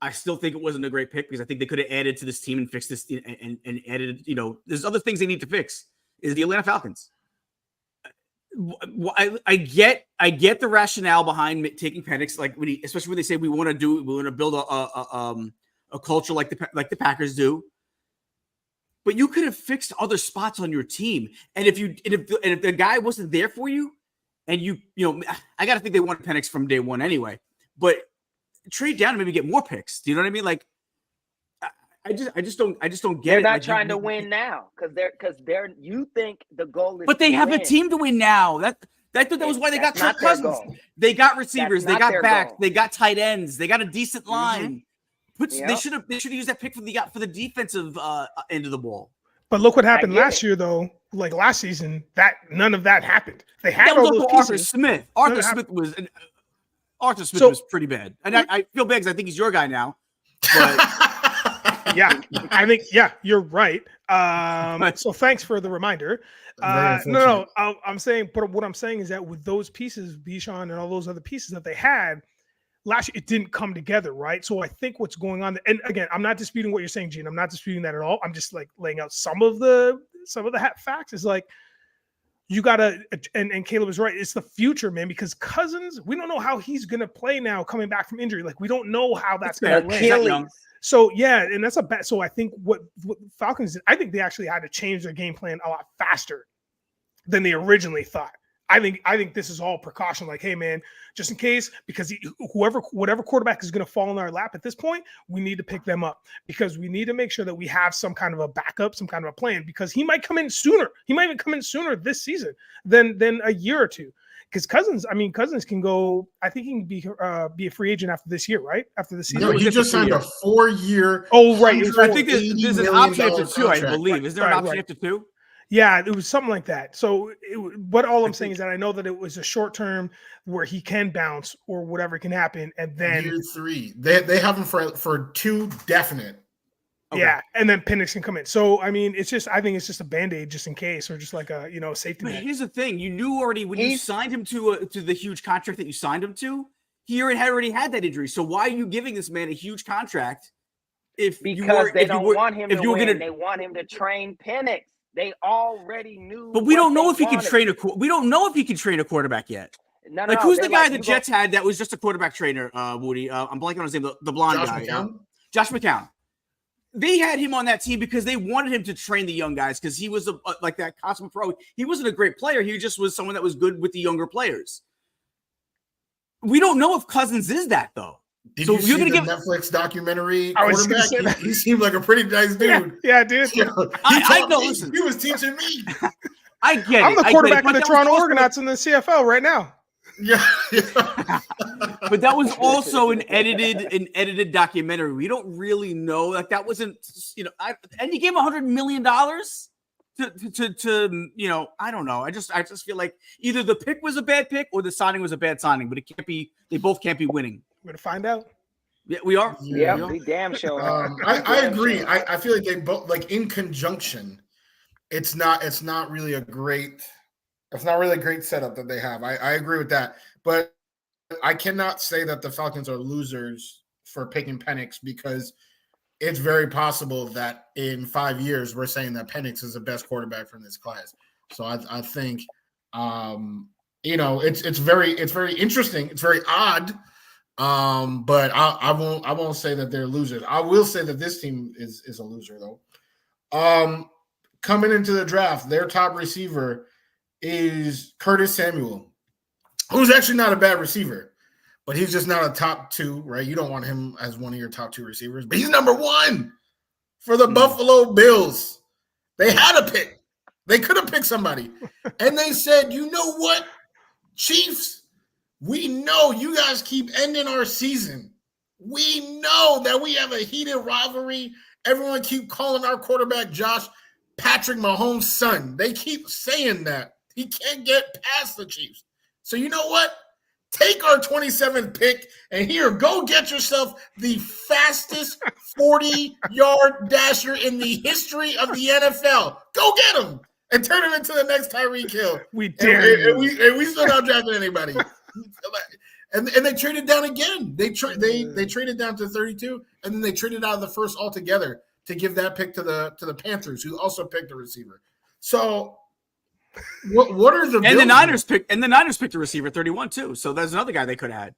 I still think it wasn't a great pick because I think they could have added to this team and fixed this and added. You know, there's other things they need to fix. Is the Atlanta Falcons. I get the rationale behind taking Penix, like especially when they say we want to build a culture like the Packers do. But you could have fixed other spots on your team, and if the guy wasn't there for you, and you know, I got to think they wanted Penix from day one anyway. But trade down and maybe get more picks. Do you know what I mean? Like, I just don't get They're it. not like, trying to win now because you think the goal is. But they have win. a team to win now. That was why they got Kirk Cousins. They got receivers. They got backs. They got tight ends. They got a decent line. They should have used that pick for the defensive end of the ball. But look what happened last year, though. Like last season, none of that happened. They had all those pieces. Arthur Smith was pretty bad, and I feel bad because I think he's your guy now. But yeah, I think you're right. So thanks for the reminder. No, I'm saying, but what I'm saying is that with those pieces, Bichon and all those other pieces that they had last year, it didn't come together, right? So I think what's going on, and again, I'm not disputing what you're saying, Gene. I'm not disputing that at all. I'm just like laying out some of the facts. Is like you gotta, and Caleb is right. It's the future, man, because Cousins, we don't know how he's gonna play now coming back from injury. Like we don't know how that's gonna land. So and that's a bet. So I think what Falcons did, I think they actually had to change their game plan a lot faster than they originally thought. I think this is all precaution. Like, hey man, just in case, because whatever quarterback is going to fall in our lap at this point, we need to pick them up because we need to make sure that we have some kind of a backup, some kind of a plan because he might come in sooner. He might even come in sooner this season than a year or two. Because Cousins can go. I think he can be a free agent after this year, right? After the season. No, he just signed a 4-year. Oh, right. I think there's an option after 2. I believe. Is there an option after 2? Yeah, it was something like that. So, but all I'm saying is that I know that it was a short term where he can bounce or whatever can happen, and then year 3, they have him for 2 definite. Okay. Yeah, and then Penix can come in. So I mean, I think it's just a band-aid just in case, or just like a safety net. But here's the thing: you knew already when you signed him to the huge contract that you signed him to, he already had that injury. So why are you giving this man a huge contract? They don't want him to win. They want him to train Penix. They already knew. But we don't know if he can train we don't know if he can train a quarterback yet. No, who's the guy the Jets had that was just a quarterback trainer? Woody, I'm blanking on his name. The blonde guy, Josh McCown. They had him on that team because they wanted him to train the young guys because he was like that Cosmo Pro. He wasn't a great player. He just was someone that was good with the younger players. We don't know if Cousins is that though. Did you see the Netflix documentary quarterback? He seemed like a pretty nice dude. Yeah dude. I know. Listen, he was teaching me. I get I'm the quarterback of the Toronto Argonauts in the CFL right now. Yeah. But that was also an edited documentary. We don't really know. Like that wasn't, and you gave him $100 million to I don't know. I just feel like either the pick was a bad pick or the signing was a bad signing, but it can't be. They both can't be winning. We're gonna find out. Yeah, we are. Yeah, we damn sure. I agree. I feel like they both, like, in conjunction. It's not really a great setup that they have. I agree with that, but I cannot say that the Falcons are losers for picking Penix because it's very possible that in 5 years we're saying that Penix is the best quarterback from this class. So I think it's very interesting. It's very odd. But I won't say that they're losers. I will say that this team is a loser though. Coming into the draft, their top receiver is Curtis Samuel, who's actually not a bad receiver, but he's just not a top 2, right? You don't want him as one of your top 2 receivers, but he's number 1 for the Buffalo Bills. They had a pick. They could have picked somebody. And they said, you know what, Chiefs, we know you guys keep ending our season. We know that we have a heated rivalry. Everyone keep calling our quarterback Josh Patrick Mahomes' son. They keep saying that. He can't get past the Chiefs. So you know what? Take our 27th pick and here, go get yourself the fastest 40-yard dasher in the history of the NFL. Go get him and turn him into the next Tyreek Hill. We dare and we still not drafting anybody. And they traded down again. They traded down to 32, and then they traded out of the first altogether to give that pick to the Panthers, who also picked a receiver. So, what are the and the Niners picked a receiver 31 too. So there's another guy they could have had.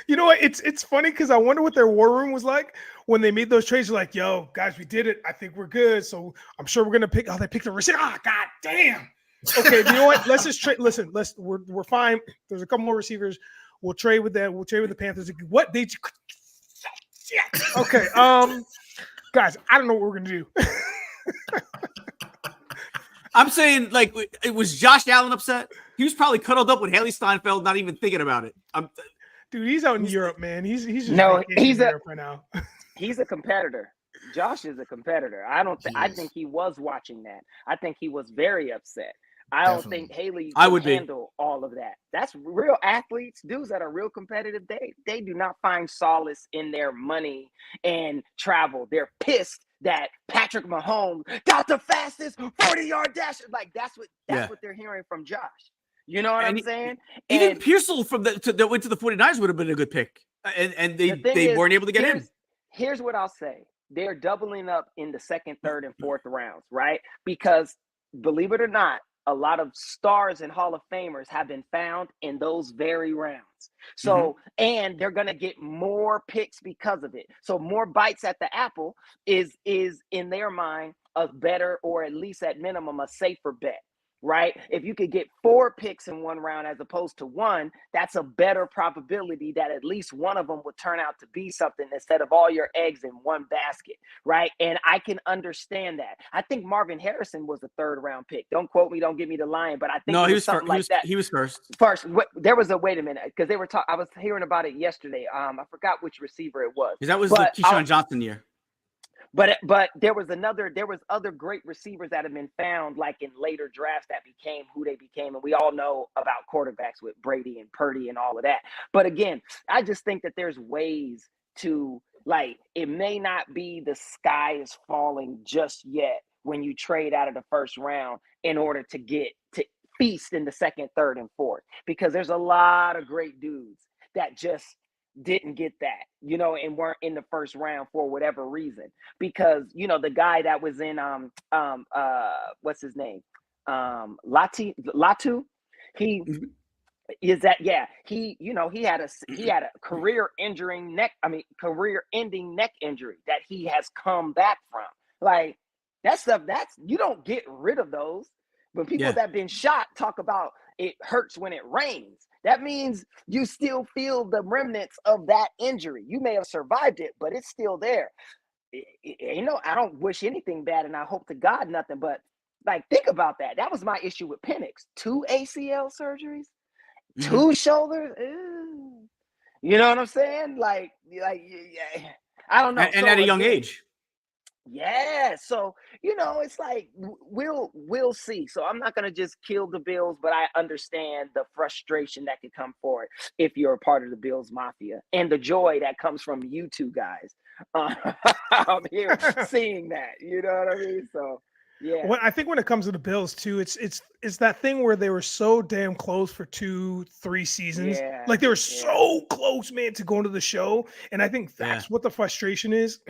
You know what? It's funny because I wonder what their war room was like when they made those trades. They're like, "Yo, guys, we did it. I think we're good. So I'm sure we're gonna pick." Oh, they picked a receiver. Ah, god damn. Okay, you know what? Let's just trade. Listen, we're fine. There's a couple more receivers. We'll trade with that. We'll trade with the Panthers. What they? Okay. Guys, I don't know what we're gonna do. I'm saying, like, it was Josh Allen upset. He was probably cuddled up with Haley Steinfeld, not even thinking about it. Dude, he's out in Europe, man. He's just in Europe right now. He's a competitor. Josh is a competitor. I think he was watching that. I think he was very upset. I don't think Haley would handle all of that. That's real athletes, dudes that are real competitive. They do not find solace in their money and travel. They're pissed that Patrick Mahomes got the fastest 40-yard dash. Like that's what they're hearing from Josh. You know what I'm saying? Even Pearsall that went to the 49ers would have been a good pick. And they weren't able to get him. Here's what I'll say. They're doubling up in the second, third, and fourth rounds, right? Because believe it or not, a lot of stars and Hall of Famers have been found in those very rounds. So, and they're going to get more picks because of it. So more bites at the apple is in their mind a better, or at least at minimum, a safer bet. Right? If you could get 4 picks in one round as opposed to 1, that's a better probability that at least one of them would turn out to be something instead of all your eggs in one basket. Right? And I can understand that. I think Marvin Harrison was a 3rd round pick. Don't quote me. Don't give me the line. But I think he was first. First, wait a minute, because they were talking. I was hearing about it yesterday. I forgot which receiver it was. That was the Keyshawn Johnson year. But there was other great receivers that have been found like in later drafts that became who they became, and we all know about quarterbacks with Brady and Purdy and all of that. But again, I just think that there's ways to, like, it may not be the sky is falling just yet when you trade out of the first round in order to get to feast in the second, third, and fourth, because there's a lot of great dudes that just didn't get that, and weren't in the first round for whatever reason. Because, the guy that was in what's his name? Latu, he is that, yeah, he had a career-ending neck injury that he has come back from. Like, that stuff, you don't get rid of those. But people that been shot talk about it hurts when it rains. That means you still feel the remnants of that injury. You may have survived it, but it's still there. I don't wish anything bad, and I hope to God nothing. But, like, think about that. That was my issue with Penix. 2 ACL surgeries, 2 shoulders. Ew. You know what I'm saying? Like, I don't know. And at a young age. Yeah, so it's like we'll see. So I'm not gonna just kill the Bills, but I understand the frustration that could come forward if you're a part of the Bills Mafia, and the joy that comes from you two guys. I'm here seeing that. You know what I mean? So yeah. I think when it comes to the Bills too, it's that thing where they were so damn close for 2-3 seasons. Yeah, like they were so close, man, to going to the show, and I think that's what the frustration is.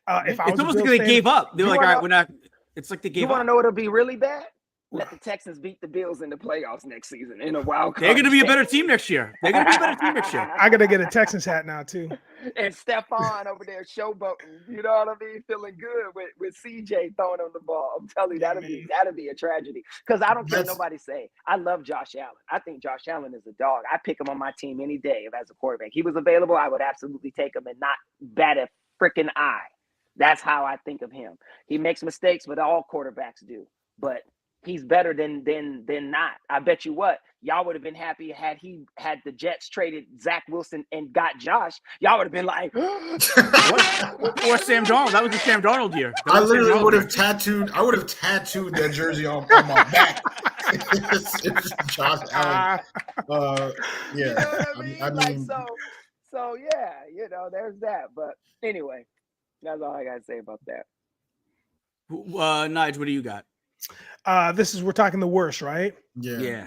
If I was it's almost like they gave up. They're like, all right, we're not. It's like they gave up. You want to know what'll be really bad? Let the Texans beat the Bills in the playoffs next season in a wild card. They're going to be a better team next year. I got to get a Texans hat now too. And Stephon over there showboating. You know what I mean? Feeling good with CJ throwing him the ball. I'm telling you, that'll be a tragedy. Because I don't care nobody say. I love Josh Allen. I think Josh Allen is a dog. I pick him on my team any day as a quarterback. He was available, I would absolutely take him and not bat a freaking eye. That's how I think of him. He makes mistakes, but all quarterbacks do. But he's better than not. I bet you what, y'all would have been happy had the Jets traded Zach Wilson and got Josh. Y'all would have been like, what? Or Sam Darnold. That was the Sam Darnold year. I literally would have tattooed. I would have tattooed that jersey on my back. it's Josh Allen. Yeah. I mean, so yeah, there's that. But anyway. That's all I gotta say about that. Nige, what do you got? We're talking the worst, right? Yeah.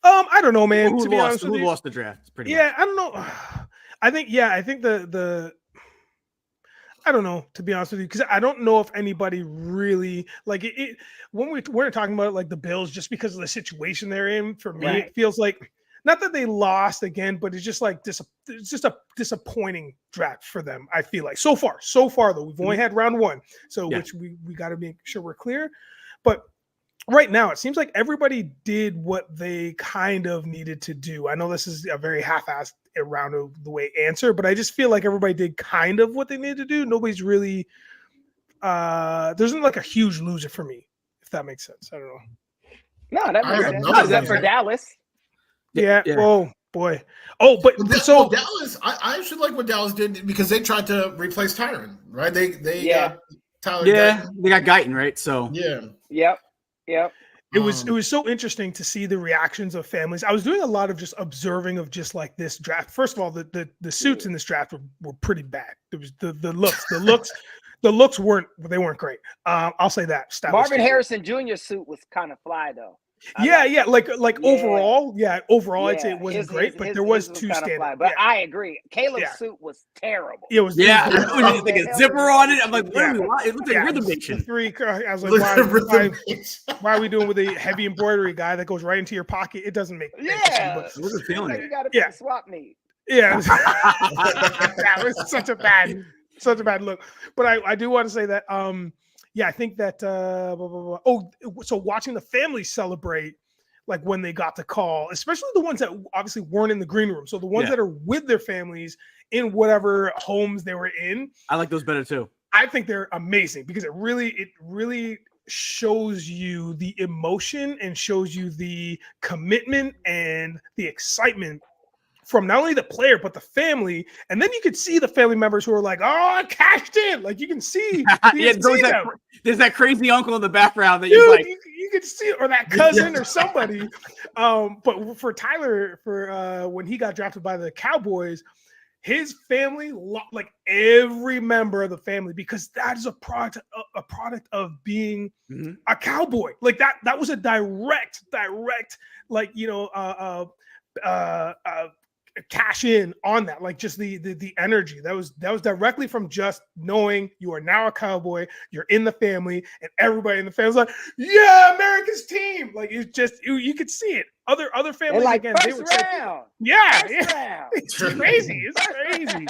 I don't know, man. Who lost the draft? Pretty much. I don't know. I think the I don't know, to be honest with you, because I don't know if anybody really like it. When we're talking about like the Bills, just because of the situation they're in, for me, It feels like. Not that they lost again, but it's just like it's just a disappointing draft for them. I feel like so far though, we've only had round 1, so which we got to make sure we're clear. But right now, it seems like everybody did what they kind of needed to do. I know this is a very half-assed around the way answer, but I just feel like everybody did kind of what they needed to do. Nobody's really there's not like a huge loser for me, if that makes sense. I don't know. No, that makes sense. Except for Dallas. Yeah. Oh boy. Oh, but so Dallas, I actually like what Dallas did because they tried to replace Tyron, right? They got Tyler. Yeah, Guyton. They got Guyton, right? So Yep. It was so interesting to see the reactions of families. I was doing a lot of just observing of just like this draft. First of all, the suits in this draft were pretty bad. It was the looks weren't great. I'll say that. Marvin Harrison Jr. suit was kind of fly though. Overall, I'd say it wasn't great, but there was 2 standouts. But I agree, Caleb's suit was terrible. It was I was like a zipper on it. I'm like, it looked like Rhythm Nation. I was like, why are we doing with a heavy embroidery guy that goes right into your pocket? It doesn't make sense. I wasn't feeling it. You got to be a swap meet. Yeah, it was such a bad look. But I do want to say that. I think that so watching the family celebrate like when they got the call, especially the ones that obviously weren't in the green room. So the ones that are with their families in whatever homes they were in. I like those better too. I think they're amazing because it really shows you the emotion and shows you the commitment and the excitement from not only the player but the family, and then you could see the family members who are like, "Oh, I cashed in!" Like you can see, there's that crazy uncle in the background that dude, like you could see, or that cousin or somebody. But for Tyler, for when he got drafted by the Cowboys, his family, like every member of the family, because that is a product of being a Cowboy. Like that was a direct, like, cash in on that, like just the energy that was directly from just knowing you are now a Cowboy, you're in the family, and everybody in the family was like, yeah, America's team. Like it's just you could see it. Other families like, again, they were round. It's crazy. It's crazy.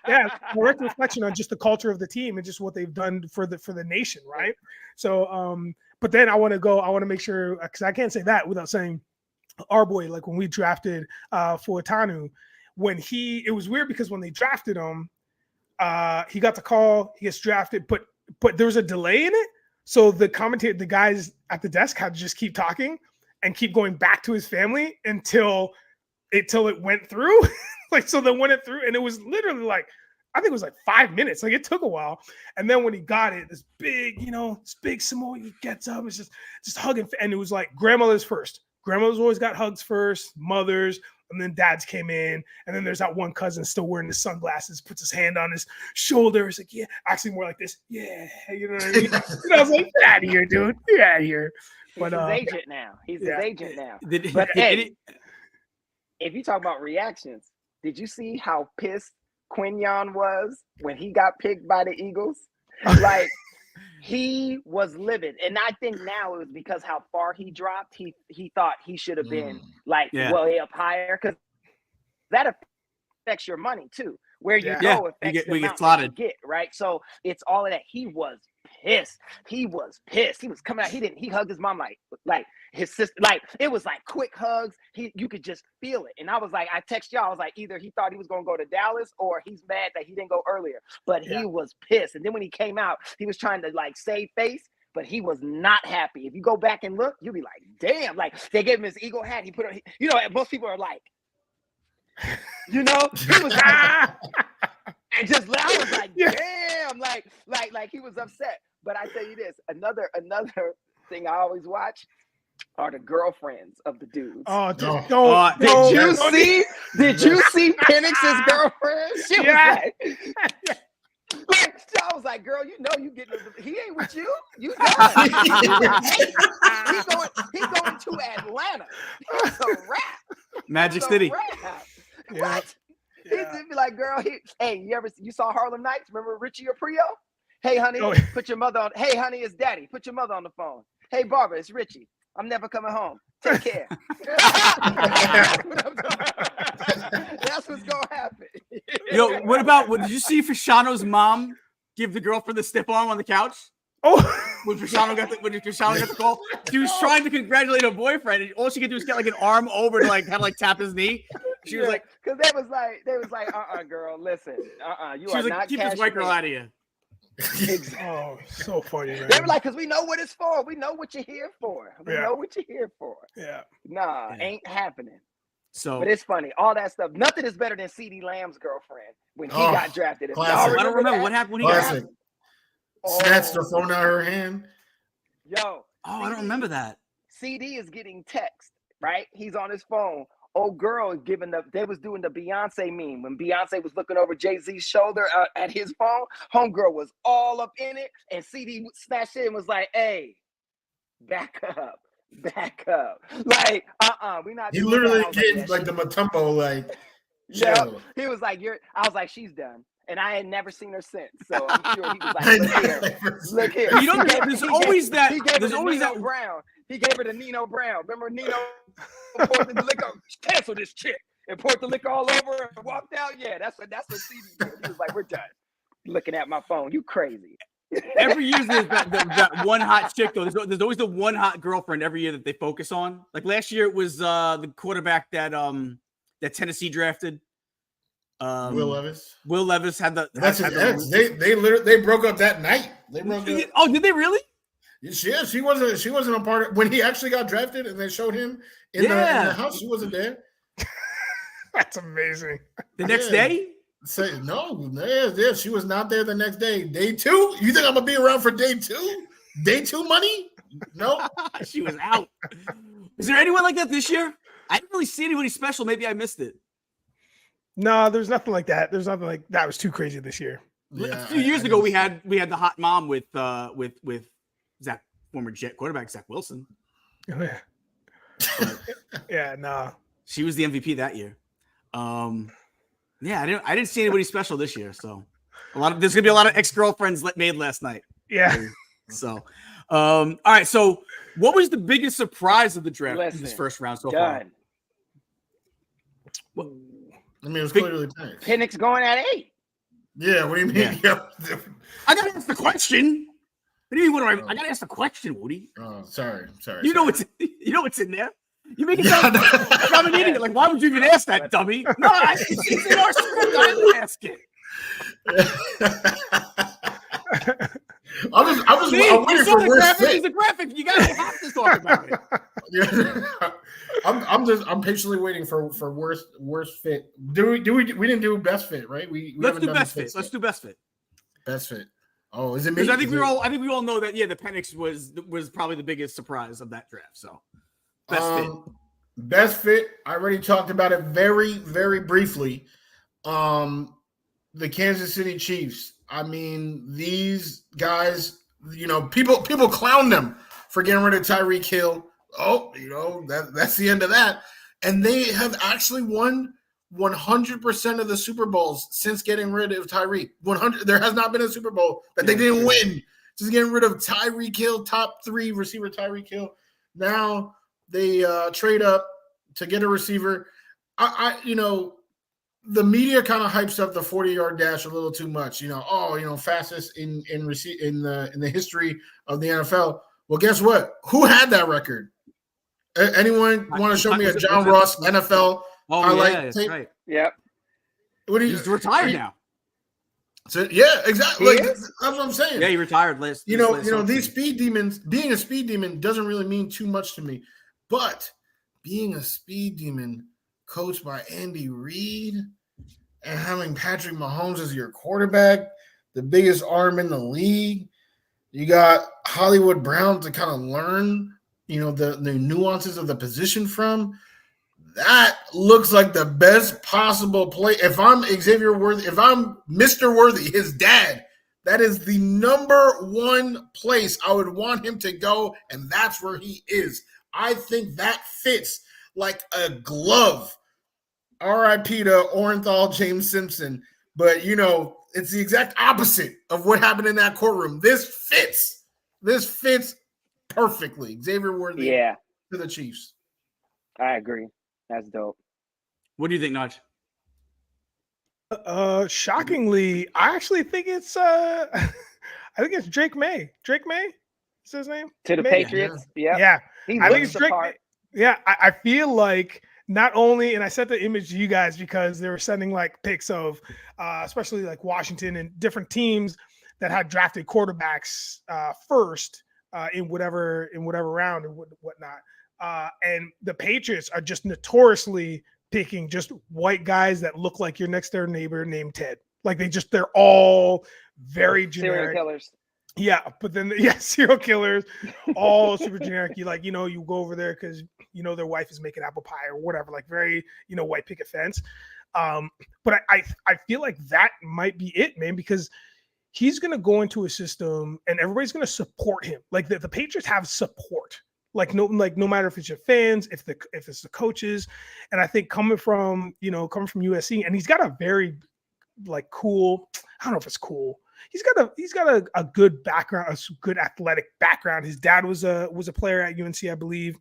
Yeah, direct reflection on just the culture of the team and just what they've done for the nation, right? So but then I want to make sure, because I can't say that without saying our boy, like when we drafted Fuatanu, it was weird because when they drafted him, he got the call, he gets drafted, but there was a delay in it. So the guys at the desk had to just keep talking and keep going back to his family until it went through. Like, so then when it through, and it was literally like, I think it was like 5 minutes. Like it took a while. And then when he got it, this big Samoan, he gets up, it's just hugging. And it was like grandmother's first. Grandmother's always got hugs first, mothers, and then dads came in. And then there's that one cousin still wearing his sunglasses, puts his hand on his shoulder. It's like, yeah, actually more like this. Yeah. You know what I mean? And I was like, get out of here, dude. Get out of here. But his agent now. He's his agent now. But hey, if you talk about reactions, did you see how pissed Quinyon was when he got picked by the Eagles? Like, he was livid. And I think now it was because how far he dropped. He thought he should have been way up higher, because that affects your money too. Where you go affects the amount that you get, right? So it's all of that. He was pissed. He was coming out. He hugged his mom like his sister. Like it was like quick hugs. You could just feel it. And I was like, I text y'all. I was like, either he thought he was gonna go to Dallas or he's mad that he didn't go earlier. But he was pissed. And then when he came out, he was trying to like save face, but he was not happy. If you go back and look, you'll be like, damn. Like they gave him his Eagle hat. He put it. Most people are like, he was like, and just I was like, damn, like he was upset. But I tell you this, another thing I always watch are the girlfriends of the dudes. Oh, just don't. Did you see Penix's girlfriend? She was like, I was like, girl, you getting he ain't with you. You done. He's going to Atlanta. It's a wrap. Magic City. What? Yeah. He'd be like, girl, you saw Harlem Nights? Remember Richie Aprio? Hey, honey, put your mother on. Hey, honey, it's daddy. Put your mother on the phone. Hey, Barbara, it's Richie. I'm never coming home. Take care. That's what's going to happen. Yo, did you see Fashano's mom give the girlfriend the stiff arm on the couch? Oh, when Fashano got the call, she was trying to congratulate her boyfriend, and all she could do was get like an arm over to like kind of like tap his knee. She was like, because they was like, girl, listen, you are not. Keep this white girl out of here. Oh, so funny, man. They were like, because we know what it's for. We know what you're here for. We know what you're here for. Yeah. Nah, ain't happening. So, but it's funny. All that stuff. Nothing is better than CeeDee Lamb's girlfriend when he got drafted. I don't remember what happened when he got drafted. Snatched the phone out of her hand. Yo. I don't remember that. CD is getting text, right? He's on his phone. Old girl is they was doing the Beyonce meme when Beyonce was looking over Jay-Z's shoulder at his phone. Homegirl was all up in it, and CD snatched it and was like, hey, back up. Like, we not. He literally getting like the Matumbo, like, yeah. He was like, I was like, she's done. And I had never seen her since. So I'm sure he was like, look here. There's always that. Brown. He gave her to Nino Brown. Remember Nino poured the liquor, cancel this chick, and poured the liquor all over her and walked out? Yeah, that's what CD did. He was like, we're done. Looking at my phone. You crazy. Every year there's that one hot chick, though. There's always the one hot girlfriend every year that they focus on. Like last year, it was the quarterback that Tennessee drafted. Will Levis. Will Levis had the. That's his ex. They broke up that night. They broke up. Oh, did they really? Yeah, she wasn't a part of when he actually got drafted, and they showed him in the house. She wasn't there. That's amazing. The next day? Say no. Yeah, she was not there the next day. Day 2? You think I'm gonna be around for day 2? Day 2 money? No. She was out. Is there anyone like that this year? I didn't really see anybody special. Maybe I missed it. No, there's nothing like that. There's nothing like that. Was too crazy this year. A few years ago, we had the hot mom with Zach, former Jet quarterback Zach Wilson. Oh, yeah. Yeah, no. She was the MVP that year. Yeah, I didn't see anybody special this year. So there's gonna be a lot of ex-girlfriends made last night. Yeah. So, all right. So, what was the biggest surprise of the draft in this first round so far? I mean, it was clearly Penix. Penix going at 8. Yeah, what do you mean? Yeah. I gotta ask the question. What do you mean? I gotta ask the question, Woody. Oh, sorry. You know what's in there. You make it sound like I'm an idiot. Like, why would you even ask that, dummy? No, it's in our script. I didn't ask it. I'm waiting for worst fit. It's a graphic. You guys have to talk about it. Yeah. I'm patiently waiting for worst fit. We didn't do best fit, right? Let's do best fit. Let's do best fit. Best fit. Oh, is it me? Because I think we all know that. Yeah, the Penix was probably the biggest surprise of that draft. So best fit. Best fit. I already talked about it very, very briefly. The Kansas City Chiefs. I mean, these guys. People clown them for getting rid of Tyreek Hill. Oh, that's the end of that. And they have actually won 100% of the Super Bowls since getting rid of Tyreek. 100. There has not been a Super Bowl that they didn't win. Just getting rid of Tyreek Hill, top 3 receiver Tyreek Hill. Now they trade up to get a receiver. The media kind of hypes up the 40-yard dash a little too much. Fastest in the history of the NFL. Well, guess what? Who had that record? Anyone want to show me a John Ross NFL highlight tape? Right. Yep. He's retired now. So, yeah, exactly. That's what I'm saying. Yeah, he retired last. These speed demons. Being a speed demon doesn't really mean too much to me, but being a speed demon coached by Andy Reid and having Patrick Mahomes as your quarterback, the biggest arm in the league, you got Hollywood Brown to kind of learn, the nuances of the position from. That looks like the best possible play. If I'm Xavier Worthy, if I'm Mr. Worthy, his dad, that is the number one place I would want him to go, and that's where he is. I think that fits like a glove. R.I.P. to Orenthal James Simpson. But, it's the exact opposite of what happened in that courtroom. This fits perfectly. Xavier Worthy to the Chiefs. I agree. That's dope. What do you think, Nudge? Shockingly, I actually think it's Drake May. Drake May is his name? To the Patriots. Yeah. He I think looks it's Drake May. Yeah, I feel like not only, and I sent the image to you guys because they were sending like pics of especially like Washington and different teams that had drafted quarterbacks first in whatever round and whatnot. And the Patriots are just notoriously picking just white guys that look like your next door neighbor named Ted. Like they're all very generic. Serial killers. Yeah, but then serial killers, all super generic. You you go over there because their wife is making apple pie or whatever, like very white picket fence. But I feel like that might be it, man, because he's gonna go into a system and everybody's gonna support him. Like the Patriots have support. No matter if it's your fans, if it's the coaches, and I think coming from USC, and he's got a very cool. I don't know if it's cool. He's got a good background, a good athletic background. His dad was a player at UNC, I believe.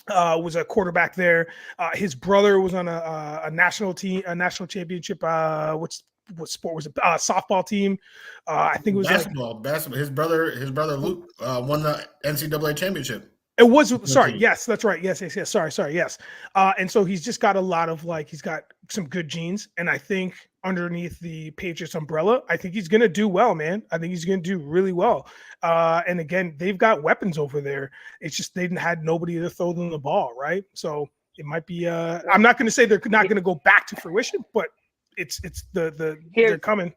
Was a quarterback there. His brother was on a national team, a national championship. What sport was it? Softball team. I think it was basketball. His brother Luke won the NCAA championship. It was sorry. Yes, that's right. Yes. Sorry. Yes. And so he's just got a lot of he's got some good genes, and I think underneath the Patriots umbrella, I think he's going to do well, man. I think he's going to do really well. And again, they've got weapons over there. It's just they had nobody to throw them the ball, right? So It might be. I'm not going to say they're not going to go back to fruition, but it's they're coming.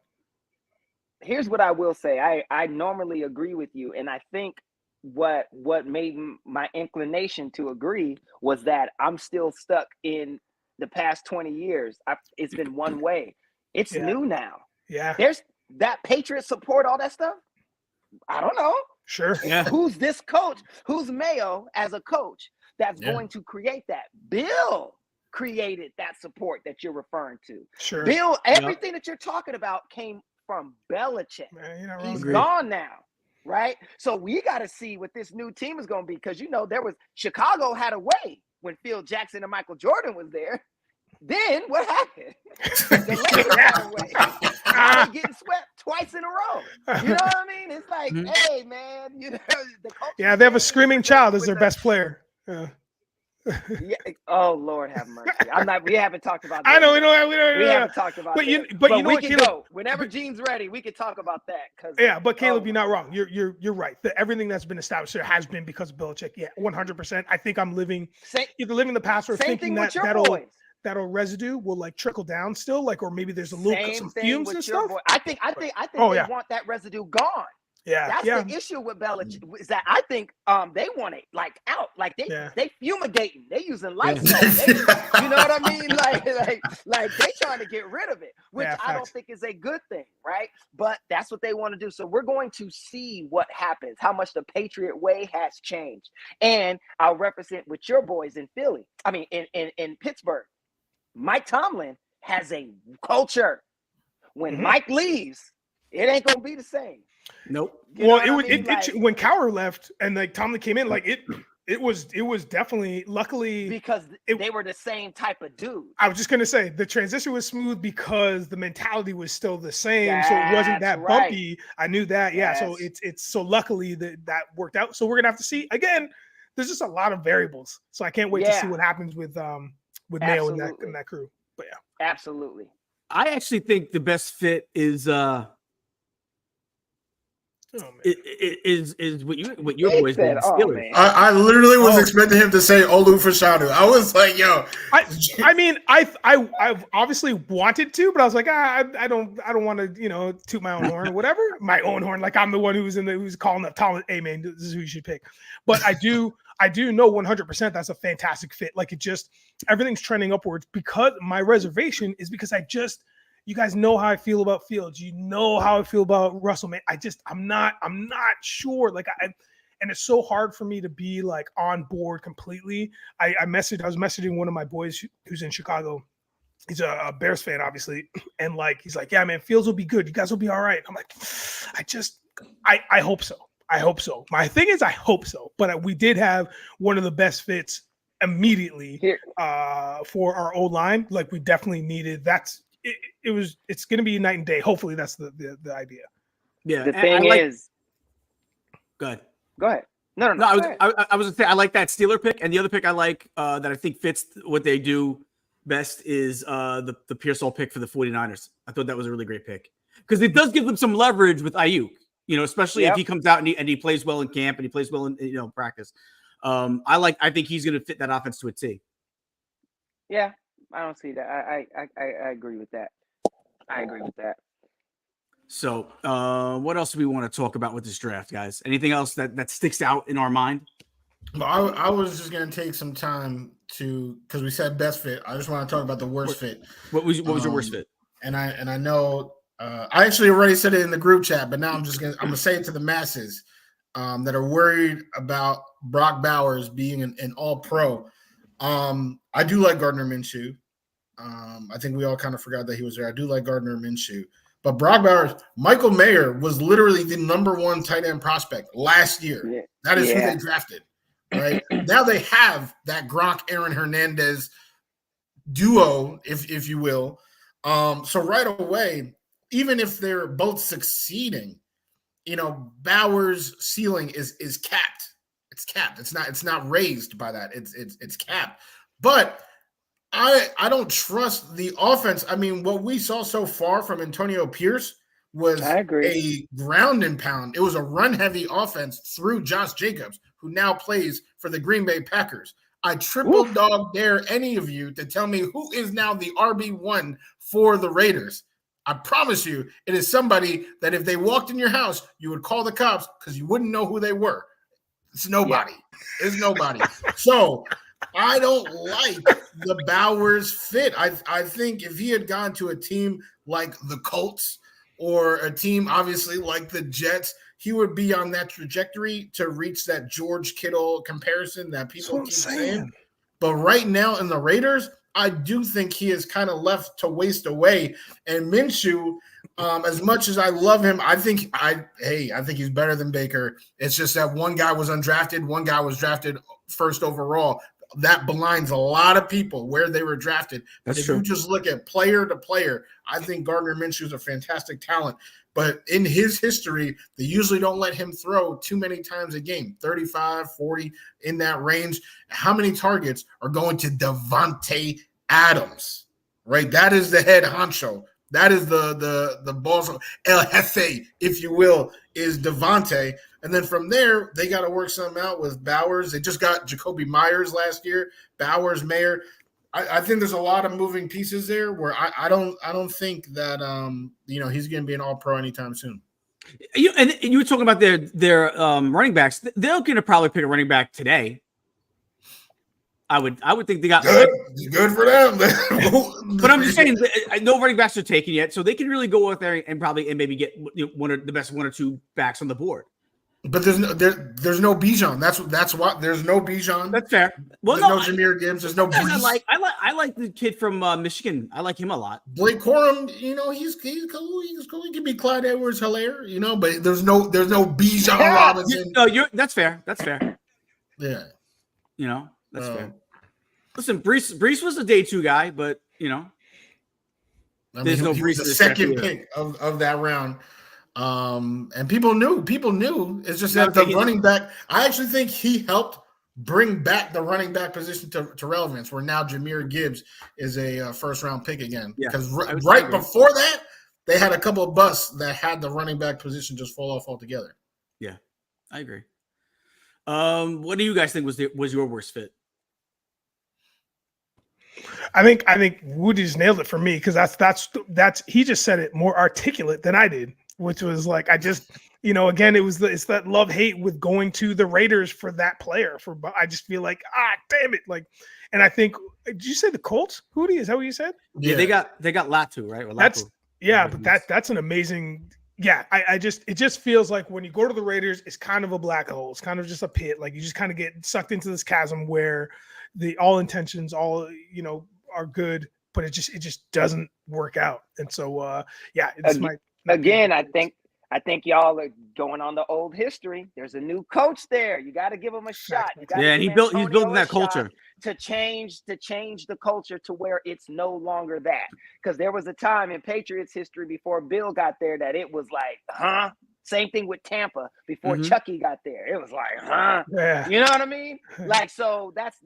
Here's what I will say. I normally agree with you, and I think what made my inclination to agree was that I'm still stuck in the past 20 years. It's been one way. It's new now. Yeah. There's that Patriot support, all that stuff. I don't know. Sure. Yeah. Who's this coach? Who's Mayo as a coach that's going to create that? Bill created that support that you're referring to. Sure. Bill, everything that you're talking about came from Belichick. Man, he's gone now, right? So we got to see what this new team is going to be, because Chicago had a way when Phil Jackson and Michael Jordan was there. Then what happened? The Lakers had a way. Now they're getting swept twice in a row. You know what I mean? It's like, hey man, the they have a screaming child as their best player. Yeah. Oh Lord, have mercy. We haven't talked about that. I know we haven't talked about but that. But you know we what, can Caleb, go whenever Gene's ready. We can talk about that. But Caleb, you're not wrong. You're right. Everything that's been established there has been because of Belichick. Yeah, 100%. I think I'm either living the past or thinking that that'll residue will like trickle down still, like, or maybe there's some fumes and stuff. I think they want that residue gone. Yeah, that's the issue with Belichick, is that I think they want it like out, like they fumigating, they using Lysol. You know what I mean? Like they trying to get rid of it, which I don't think is a good thing, right? But that's what they want to do. So we're going to see what happens, how much the Patriot way has changed, and I'll represent with your boys in Philly. I mean, in Pittsburgh, Mike Tomlin has a culture. When Mike leaves, it ain't gonna be the same. Nope. Well, when Cowher left and like Tomlin came in, like it was definitely, luckily, because they were the same type of dude. I was just gonna say the transition was smooth because the mentality was still the same, so it wasn't that bumpy. I knew that, So it's so luckily that worked out. So we're gonna have to see again. There's just a lot of variables, so I can't wait to see what happens with Mayo and that crew. But yeah, absolutely. I actually think the best fit is is what your boys did. I literally was expecting him to say Olu Fashanu. I was like, yo. I've obviously wanted to, but I was like, I don't want to, toot my own horn or whatever. My own horn, like I'm the one who's calling up Tom. Hey man, this is who you should pick. But I do know 100% that's a fantastic fit. Like everything's trending upwards, because my reservation is because you guys know how I feel about Fields. You know how I feel about Russell, man. I'm not sure. Like and it's so hard for me to be like on board completely. I was messaging one of my boys who's in Chicago. He's a Bears fan, obviously. And like, he's like, yeah, man, Fields will be good. You guys will be all right. I'm like, I hope so. I hope so. My thing is, I hope so. But we did have one of the best fits immediately for our O-line. Like we definitely needed. It's going to be night and day. Hopefully that's the idea. Yeah. The thing is, go ahead. No. I was gonna say I like that Steeler pick, and the other pick I like that I think fits what they do best is the Pearsall pick for the 49ers. I thought that was a really great pick because it does give them some leverage with Ayuk, especially if he comes out and he plays well in camp and he plays well in practice. I think he's going to fit that offense to a T. Yeah, I don't see that. I agree with that. So, what else do we want to talk about with this draft, guys? Anything else that sticks out in our mind? Well, I was just going to take some time because we said best fit. I just want to talk about the worst fit. What was your worst fit? And I know I actually already said it in the group chat, but now I'm gonna say it to the masses that are worried about Brock Bowers being an all-pro. I do like Gardner Minshew. I think we all kind of forgot that he was there. I do like Gardner Minshew. But Brock Bowers, Michael Mayer was literally the number one tight end prospect last year. Yeah. That is who they drafted, right? Now they have that Gronk, Aaron Hernandez duo, if you will. So right away, even if they're both succeeding, Bowers' ceiling is capped. It's capped. It's not raised by that. It's capped. But I don't trust the offense. I mean, what we saw so far from Antonio Pierce was a ground and pound. It was a run-heavy offense through Josh Jacobs, who now plays for the Green Bay Packers. I triple dog dare any of you to tell me who is now the RB1 for the Raiders. I promise you, it is somebody that if they walked in your house, you would call the cops because you wouldn't know who they were. It's nobody. Yeah. It's nobody. So I don't like the Bowers fit. I think if he had gone to a team like the Colts or a team obviously like the Jets, he would be on that trajectory to reach that George Kittle comparison that people keep saying. But right now in the Raiders, I do think he is kind of left to waste away. And Minshew, as much as I love him, I think he's better than Baker. It's just that one guy was undrafted, one guy was drafted first overall. That blinds a lot of people where they were drafted. But if you just look at player to player, I think Gardner Minshew is a fantastic talent. But in his history, they usually don't let him throw too many times a game, 35, 40, in that range. How many targets are going to Devontae Adams, right? That is the head honcho. That is the boss, El Jefe, if you will, is Devontae. And then from there, they got to work something out with Bowers. They just got Jacoby Myers last year, Bowers, Mayer. I think there's a lot of moving pieces there where I don't think that he's going to be an all-pro anytime soon. You were talking about their running backs. They're going to probably pick a running back today. I would think they got good for them. But I'm just saying, no running backs are taken yet, so they can really go out there and maybe get one of the best one or two backs on the board. But there's no Bijan. That's why there's no Bijan. That's fair. Well, there's no Jahmyr Gibbs. There's no. I like the kid from Michigan. I like him a lot. Blake Corum, he's cool. He's cool. He can be Clyde Edwards-Helaire, but there's no Bijan Robinson. No, that's fair. That's fair. Yeah. That's fair. Listen, Brees was a day 2 guy, but there's no Brees. He was the second pick of that round. And people knew. It's just that the running back, I actually think he helped bring back the running back position to relevance, where now Jahmyr Gibbs is a first-round pick again. Because right before that, they had a couple of busts that had the running back position just fall off altogether. Yeah, I agree. What do you guys think was your worst fit? I think Woody's nailed it for me because that's he just said it more articulate than I did, which was like I just again it's that love-hate with going to the Raiders for that player. I just feel like damn it, and I think did you say the Colts? Woody, is that what you said? Yeah, they got Latu, right? But that's an amazing. Yeah, it just feels like when you go to the Raiders, it's kind of a black hole. It's kind of just a pit. Like you just kind of get sucked into this chasm where all intentions, are good, but it just doesn't work out. And so, again, I think y'all are going on the old history. There's a new coach there. You got to give him a shot. And he's building that culture to change the culture to where it's no longer that. Because there was a time in Patriots history before Bill got there that it was like, Same thing with Tampa before Chucky got there. It was like, Yeah. You know what I mean? So that's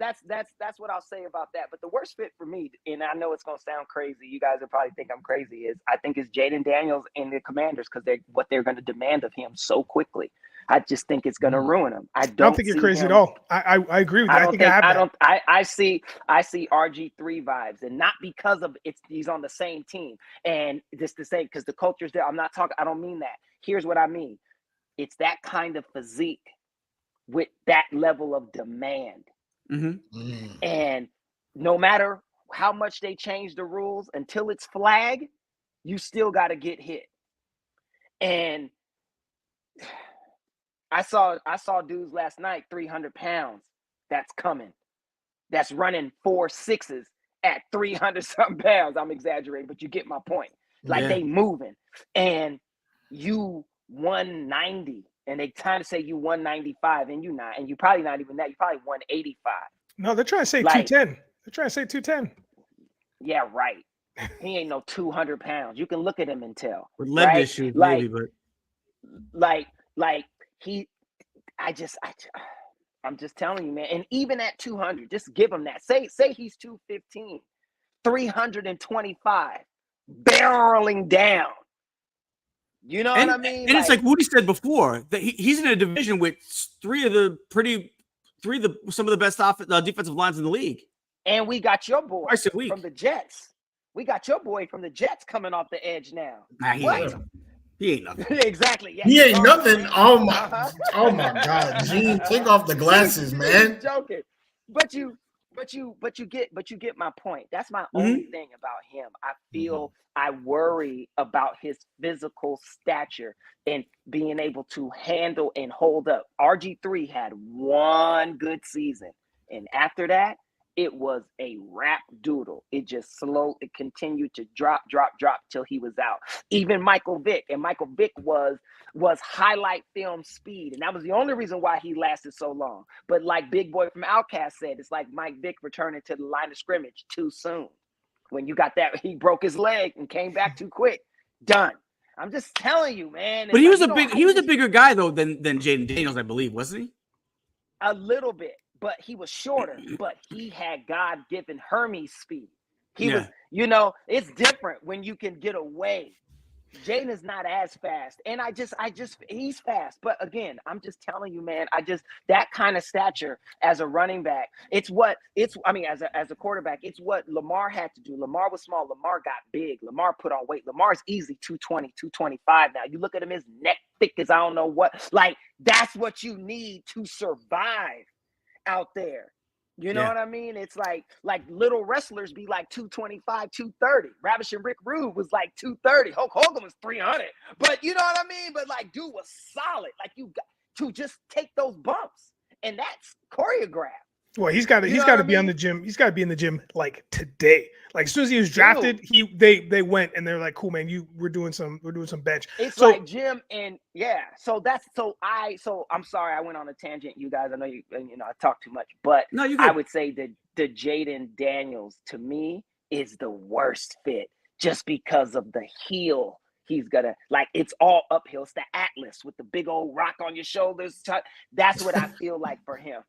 what I'll say about that. But the worst fit for me, and I know it's gonna sound crazy, you guys will probably think I'm crazy, I think it's Jaden Daniels and the Commanders because they're going to demand of him so quickly. I just think it's going to ruin him. I don't think you're crazy at all. I agree with that. I see RG3 vibes, and not because of he's on the same team and just the same because the culture's there. I don't mean that. Here's what I mean. It's that kind of physique with that level of demand. And no matter how much they change the rules, until it's flag, you still got to get hit. And I saw dudes last night, 300 pounds, that's coming. That's running 4.6s at 300 something pounds. I'm exaggerating, but you get my point. They moving. And you 190, and they kind of say you 195, and you not, and you probably not even that. You probably 185. No, they're trying to say 210. They're trying to say 210. Yeah, right. He ain't no 200 pounds. You can look at him and tell. With leg issues, maybe, but I'm just telling you, man. And even at 200, just give him that. Say he's 215, 325, barreling down. You know what I mean? And it's like Woody said before that he's in a division with 3 of the pretty some of the best defensive lines in the league. And we got your boy Twice a week from the Jets. We got your boy from the Jets coming off the edge now. Nah, he ain't nothing. Exactly. Yeah, He ain't nothing. Oh my Uh-huh. God, Gene, take off the glasses, man. He's joking. But you get my point. That's my only thing about him. I feel I worry about his physical stature and being able to handle and hold up. RG3 had one good season, and after that, it was a rap doodle. It just it continued to drop till he was out. Even Michael Vick was highlight film speed, and that was the only reason why he lasted so long. But like Big Boy from Outkast said, it's like Mike Vick returning to the line of scrimmage too soon. When you got that, he broke his leg and came back too quick. Done. I'm just telling you, man. But he was a bigger guy though than Jaden Daniels, I believe, wasn't he? A little bit. But he was shorter, but he had God-given Hermes speed. He was, it's different when you can get away. Jaden is not as fast. And he's fast. But again, I'm just telling you, man, that kind of stature as a running back, as a quarterback, it's what Lamar had to do. Lamar was small. Lamar got big. Lamar put on weight. Lamar's easy 220, 225 now. You look at him, his neck thick as I don't know what. Like, that's what you need to survive out there. You know what I mean? It's like little wrestlers be like 225, 230. Ravishing Rick Rude was like 230. Hulk Hogan was 300. But you know what I mean? But like, dude was solid. Like, you got to just take those bumps, and that's choreographed. Well, he's got to be on the gym. He's got to be in the gym like today. Like as soon as he was drafted, they went and they're like, "Cool, man, we're doing some bench." It's like gym and I'm sorry I went on a tangent, you guys. I know I talk too much, but no, I would say that the Jaden Daniels to me is the worst fit just because of the heel. He's gonna it's all uphill. It's the Atlas with the big old rock on your shoulders. That's what I feel like for him.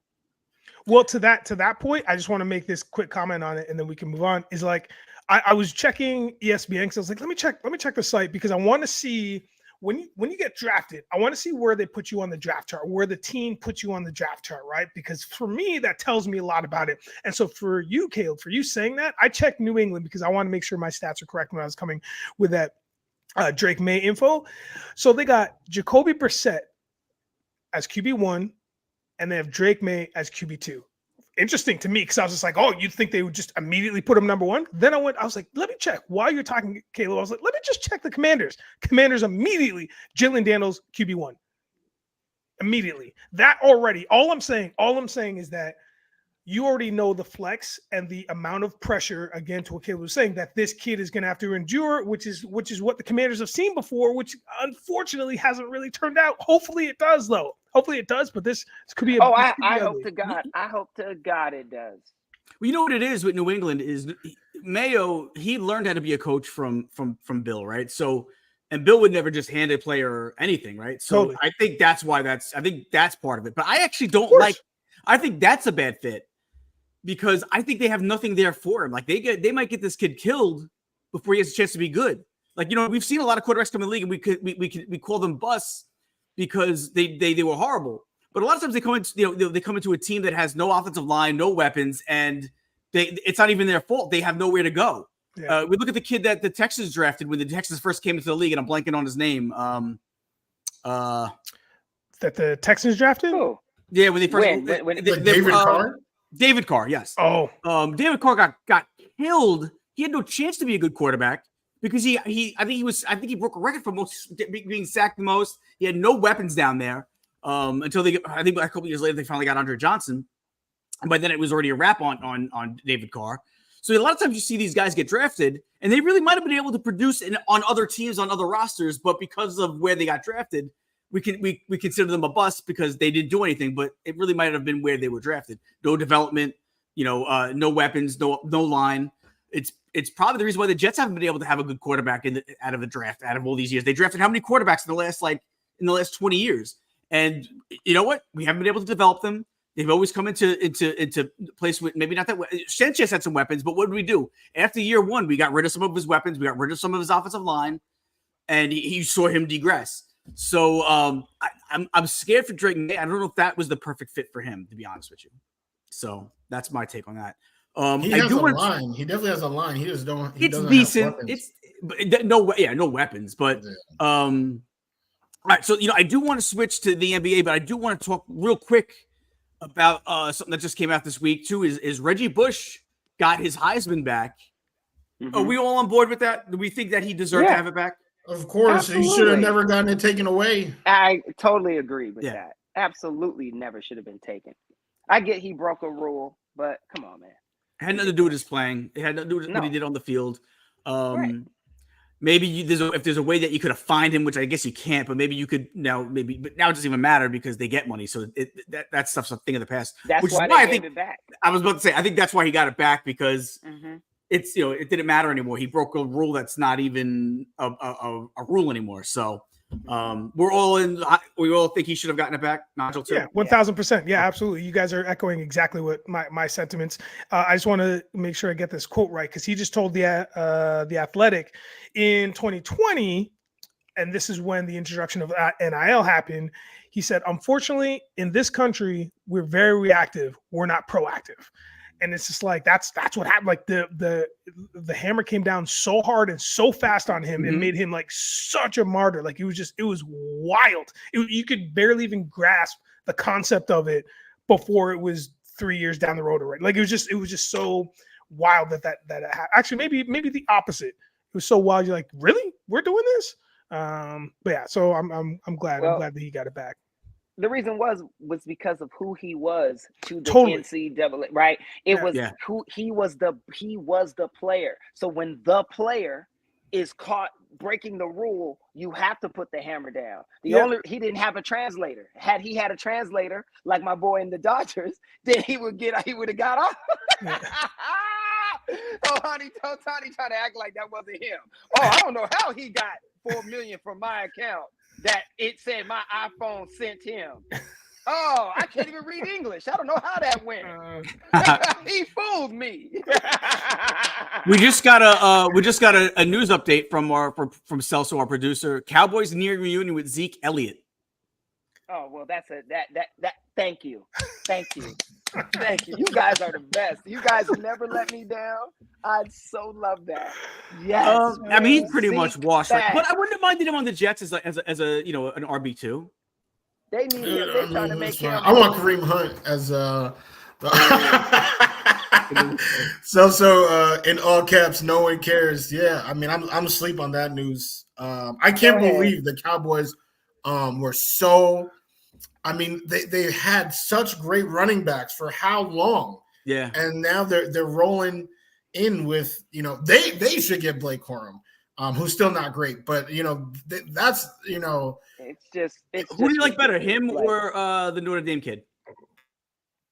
Well, to that point, I just want to make this quick comment on it, and then we can move on. Is like I was checking ESPN because I was like, let me check the site because I want to see when you get drafted, I want to see where they put you on the draft chart, where the team puts you on the draft chart, right? Because for me, that tells me a lot about it. And so for you, Caleb, for you saying that, I checked New England because I want to make sure my stats are correct when I was coming with that Drake May info. So they got Jacoby Brissett as QB1. And they have Drake May as QB2. Interesting to me because I was just like, oh, you'd think they would just immediately put him number one? Then I was like, let me check. While you're talking, Caleb, I was like, let me just check the Commanders. Commanders immediately, Jalen Daniels, QB1. Immediately. That already, all I'm saying is that you already know the flex and the amount of pressure, again, to what Caleb was saying, that this kid is going to have to endure, which is what the Commanders have seen before, which unfortunately hasn't really turned out. Hopefully it does, though. Hopefully it does, but this could be I hope to God it does. Well, you know what it is with New England is Mayo, he learned how to be a coach from Bill, right? So, and Bill would never just hand a player anything, right? So totally. I think that's part of it. But I actually I think that's a bad fit. Because I think they have nothing there for him. Like they might get this kid killed before he has a chance to be good. Like, we've seen a lot of quarterbacks come in the league and we call them busts because they were horrible. But a lot of times they come into they come into a team that has no offensive line, no weapons, and it's not even their fault. They have nowhere to go. Yeah. We look at the kid that the Texans drafted when the Texans first came into the league, and I'm blanking on his name. That the Texans drafted? Oh. Yeah, when they first David Carr? David Carr, yes. Oh, David Carr got killed. He had no chance to be a good quarterback because I think he broke a record for most being sacked the most. He had no weapons down there until I think a couple years later they finally got Andre Johnson, but then it was already a wrap on David Carr. So a lot of times you see these guys get drafted and they really might have been able to produce on other teams on other rosters, but because of where they got drafted, we consider them a bust because they didn't do anything, but it really might have been where they were drafted. No development, no weapons, no line. It's probably the reason why the Jets haven't been able to have a good quarterback out of the draft out of all these years. They drafted how many quarterbacks in the last 20 years? And you know what? We haven't been able to develop them. They've always come into place with maybe not that. Sanchez had some weapons, but what did we do? After year one, we got rid of some of his weapons. We got rid of some of his offensive line, and you saw him degress. So I'm scared for Drake May. I don't know if that was the perfect fit for him, to be honest with you. So that's my take on that. He has a line. He definitely has a line. He just don't. He doesn't decent. Have weapons. No weapons. But all right. So I do want to switch to the NBA, but I do want to talk real quick about something that just came out this week too. Is Reggie Bush got his Heisman back? Mm-hmm. Are we all on board with that? Do we think that he deserved to have it back? Of course, Absolutely. He should have never gotten it taken away. I totally agree with that. Absolutely never should have been taken. I get he broke a rule, but come on, man. It had nothing to do with his playing. It had nothing to do with what he did on the field. Maybe if there's a way that you could have fined him, which I guess you can't, but maybe you could now. But now it doesn't even matter because they get money, so that stuff's a thing of the past. That's why I think it back. I was about to say I think that's why he got it back because it's it didn't matter anymore. He broke a rule that's not even a rule anymore. So we all think he should have gotten it back. Nigel too. Yeah, 1,000%. Yeah, absolutely. You guys are echoing exactly what my sentiments. I just want to make sure I get this quote right because he just told the Athletic in 2020, and this is when the introduction of NIL happened. He said, "Unfortunately, in this country, we're very reactive. We're not proactive." And it's just like that's what happened. Like the hammer came down so hard and so fast on him and made him like such a martyr. Like it was wild. You could barely even grasp the concept of it before it was 3 years down the road already. Like it was just so wild that actually maybe the opposite. It was so wild. You're like, really? We're doing this? But yeah. So I'm glad. I'm glad that he got it back. The reason was because of who he was to the NCAA, right? It was who he was the player. So when the player is caught breaking the rule, you have to put the hammer down. He didn't have a translator. Had he had a translator, like my boy in the Dodgers, then he would have got off. Oh, honey, don't Tony try to act like that wasn't him. Oh, I don't know how he got $4 million from my account. That it said my iPhone sent him. Oh, I can't even read English. I don't know how that went. He fooled me. We just got a news update from Celso, our producer. Cowboys near reunion with Zeke Elliott. Oh well, that. Thank you. You guys are the best. You guys never let me down. I so love that. Yes. I mean, he's pretty much washed. But I wouldn't have minded him on the Jets as a an RB2. They need him. They're trying to make him. I want Kareem Hunt as so in all caps, no one cares. Yeah, I mean, I'm asleep on that news. I can't believe the Cowboys were so. I mean, they had such great running backs for how long? Yeah, and now they're rolling in with they should get Blake Corum, who's still not great, but that's it's who do you like better, him or the Notre Dame kid?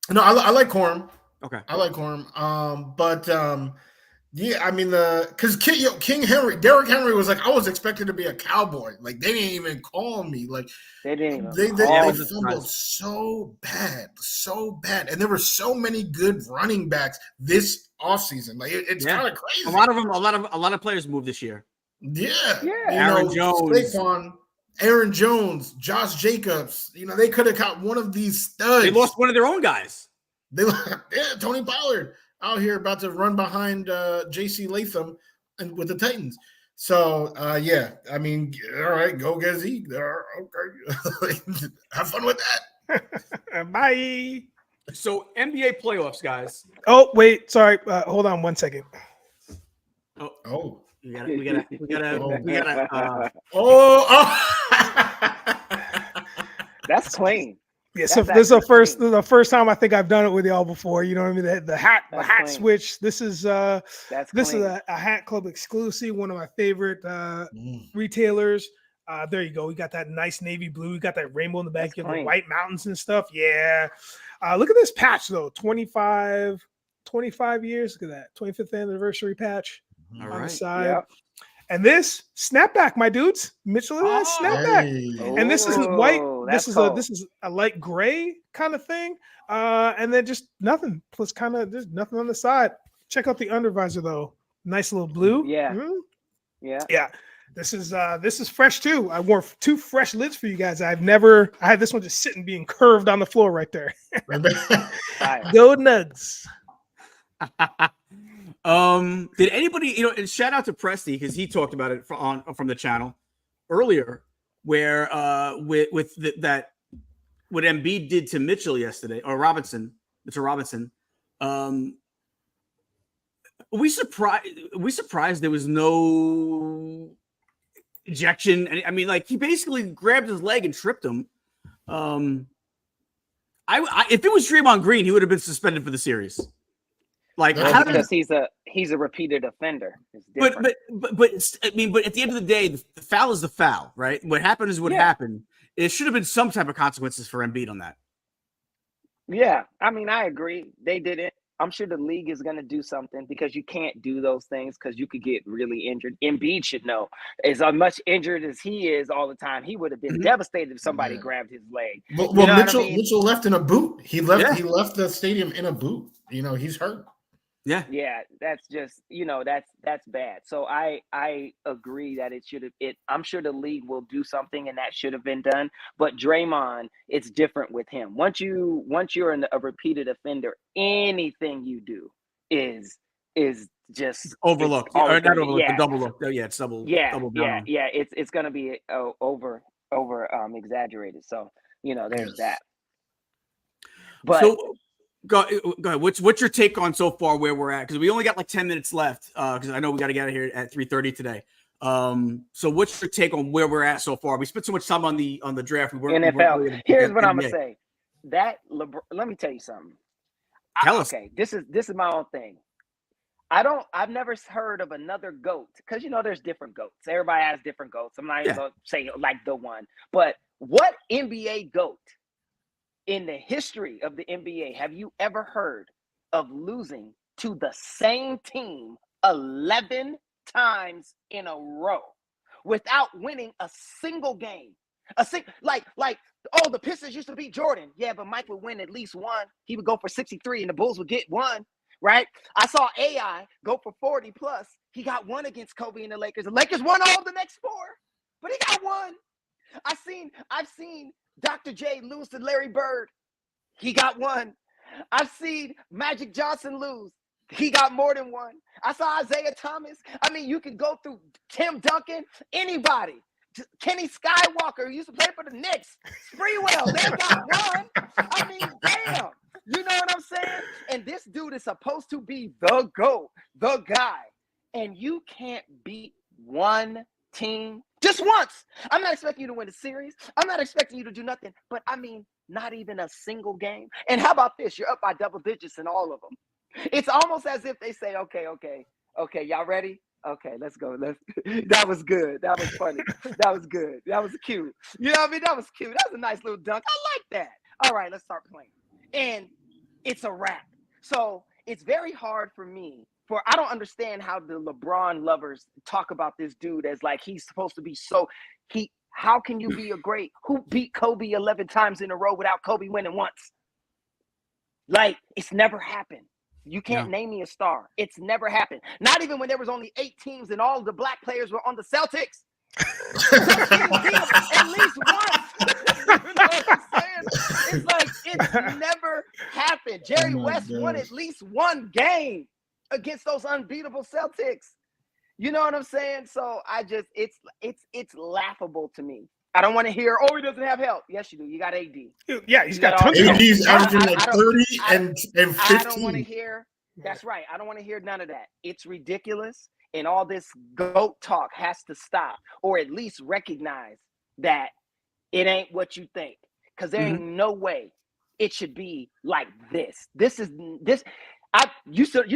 No, I like Corum. Okay, I like Corum. Yeah, I mean because King Henry, Derrick Henry was like, I was expected to be a Cowboy. Like they didn't even call me. Like they didn't. They fumbled so bad, and there were so many good running backs this offseason. Like it's kind of crazy. A lot of players moved this year. Yeah. Aaron Jones, Stephon, Aaron Jones, Josh Jacobs. They could have caught one of these studs. They lost one of their own guys. Tony Pollard out here about to run behind J.C. Latham and with the Titans. So, I mean, all right, go get Zeke. Okay. Have fun with that. Bye. So, NBA playoffs, guys. Oh, wait. Sorry. Hold on 1 second. Oh. We gotta. That's clean. Yeah, so this is the first time I think I've done it with y'all before. You know what I mean? The hat switch. This is a Hat Club exclusive. One of my favorite retailers. There you go. We got that nice navy blue. We got that rainbow in the back. You have the white mountains and stuff. Yeah. Look at this patch though. 25 years. Look at that. 25th anniversary patch on the side. Yep. And this snapback, my dudes, Mitchell snapback, and this isn't white. This is a light gray kind of thing, and then just nothing. Plus, there's nothing on the side. Check out the undervisor though, nice little blue. Yeah, yeah. This is fresh too. I wore 2 fresh lids for you guys. I had this one just sitting being curved on the floor right there. Go Nugs. Did anybody, and shout out to Presty because he talked about it from the channel earlier, where with that what Embiid did to Mitchell yesterday, or Mitchell Robinson. We surprised there was no ejection. I mean, like, he basically grabbed his leg and tripped him. If it was Draymond Green, he would have been suspended for the series. Like, because he's a repeated offender. But at the end of the day, the foul is the foul, right? What happened is what happened. It should have been some type of consequences for Embiid on that. Yeah, I mean, I agree. They didn't. I'm sure the league is going to do something because you can't do those things because you could get really injured. Embiid should know. As much injured as he is all the time, he would have been devastated if somebody grabbed his leg. Well, Mitchell left in a boot. He left the stadium in a boot. He's hurt. Yeah, that's just, that's bad. So I agree that I'm sure the league will do something and that should have been done. But Draymond, it's different with him. Once you're a repeated offender, anything you do is just overlooked. Or not overlooked, double look. Oh, yeah, it's double. Double down. Yeah. It's going to be over exaggerated. So, there's that. But go ahead. What's your take on so far where we're at? Because we only got like 10 minutes left. Because I know we got to get out of here at 3:30 today. So what's your take on where we're at so far? We spent so much time on the draft. NFL. Here's what I'm gonna say. That let me tell you something. Tell us. Okay, this is my own thing. I've never heard of another GOAT because there's different GOATs. Everybody has different GOATs. I'm not even gonna say like the one, but what NBA GOAT in the history of the NBA have you ever heard of losing to the same team 11 times in a row without winning a single game? The Pistons used to beat Jordan. Yeah, but Mike would win at least one. He would go for 63 and the Bulls would get one, right? I saw AI go for 40 plus. He got one against Kobe and the Lakers. The Lakers won all the next 4, but he got one. I've seen Dr. J lose to Larry Bird. He got one. I've seen Magic Johnson lose. He got more than one. I saw Isaiah Thomas. I mean, you can go through Tim Duncan, anybody. Kenny Skywalker, who used to play for the Knicks. Sprewell, they got one. I mean, damn. You know what I'm saying? And this dude is supposed to be the GOAT, the guy. And you can't beat one team just once. I'm not expecting you to win a series. I'm not expecting you to do nothing. But, I mean, not even a single game. And how about this? You're up by double digits in all of them. It's almost as if they say, okay, y'all ready? Okay, let's go. That was good. That was funny. That was good. That was cute. You know what I mean? That was cute. That was a nice little dunk. I like that. All right, let's start playing. And it's a wrap. So it's very hard for me. I don't understand how the LeBron lovers talk about this dude as like he's supposed to be how can you be a great who beat Kobe 11 times in a row without Kobe winning once? Like, it's never happened. You can't name me a star. It's never happened. Not even when there was only 8 teams and all the black players were on the Celtics. At least once. You know what I'm saying? It's like it's never happened. Jerry West won at least one game against those unbeatable Celtics. You know what I'm saying? So it's laughable to me. I don't want to hear, he doesn't have help. Yes, you do. You got AD. Yeah, he's got tons of help. AD's averaging like 30 and 15. I don't want to hear. That's right. I don't want to hear none of that. It's ridiculous. And all this GOAT talk has to stop, or at least recognize that it ain't what you think. Because there ain't no way it should be like this. You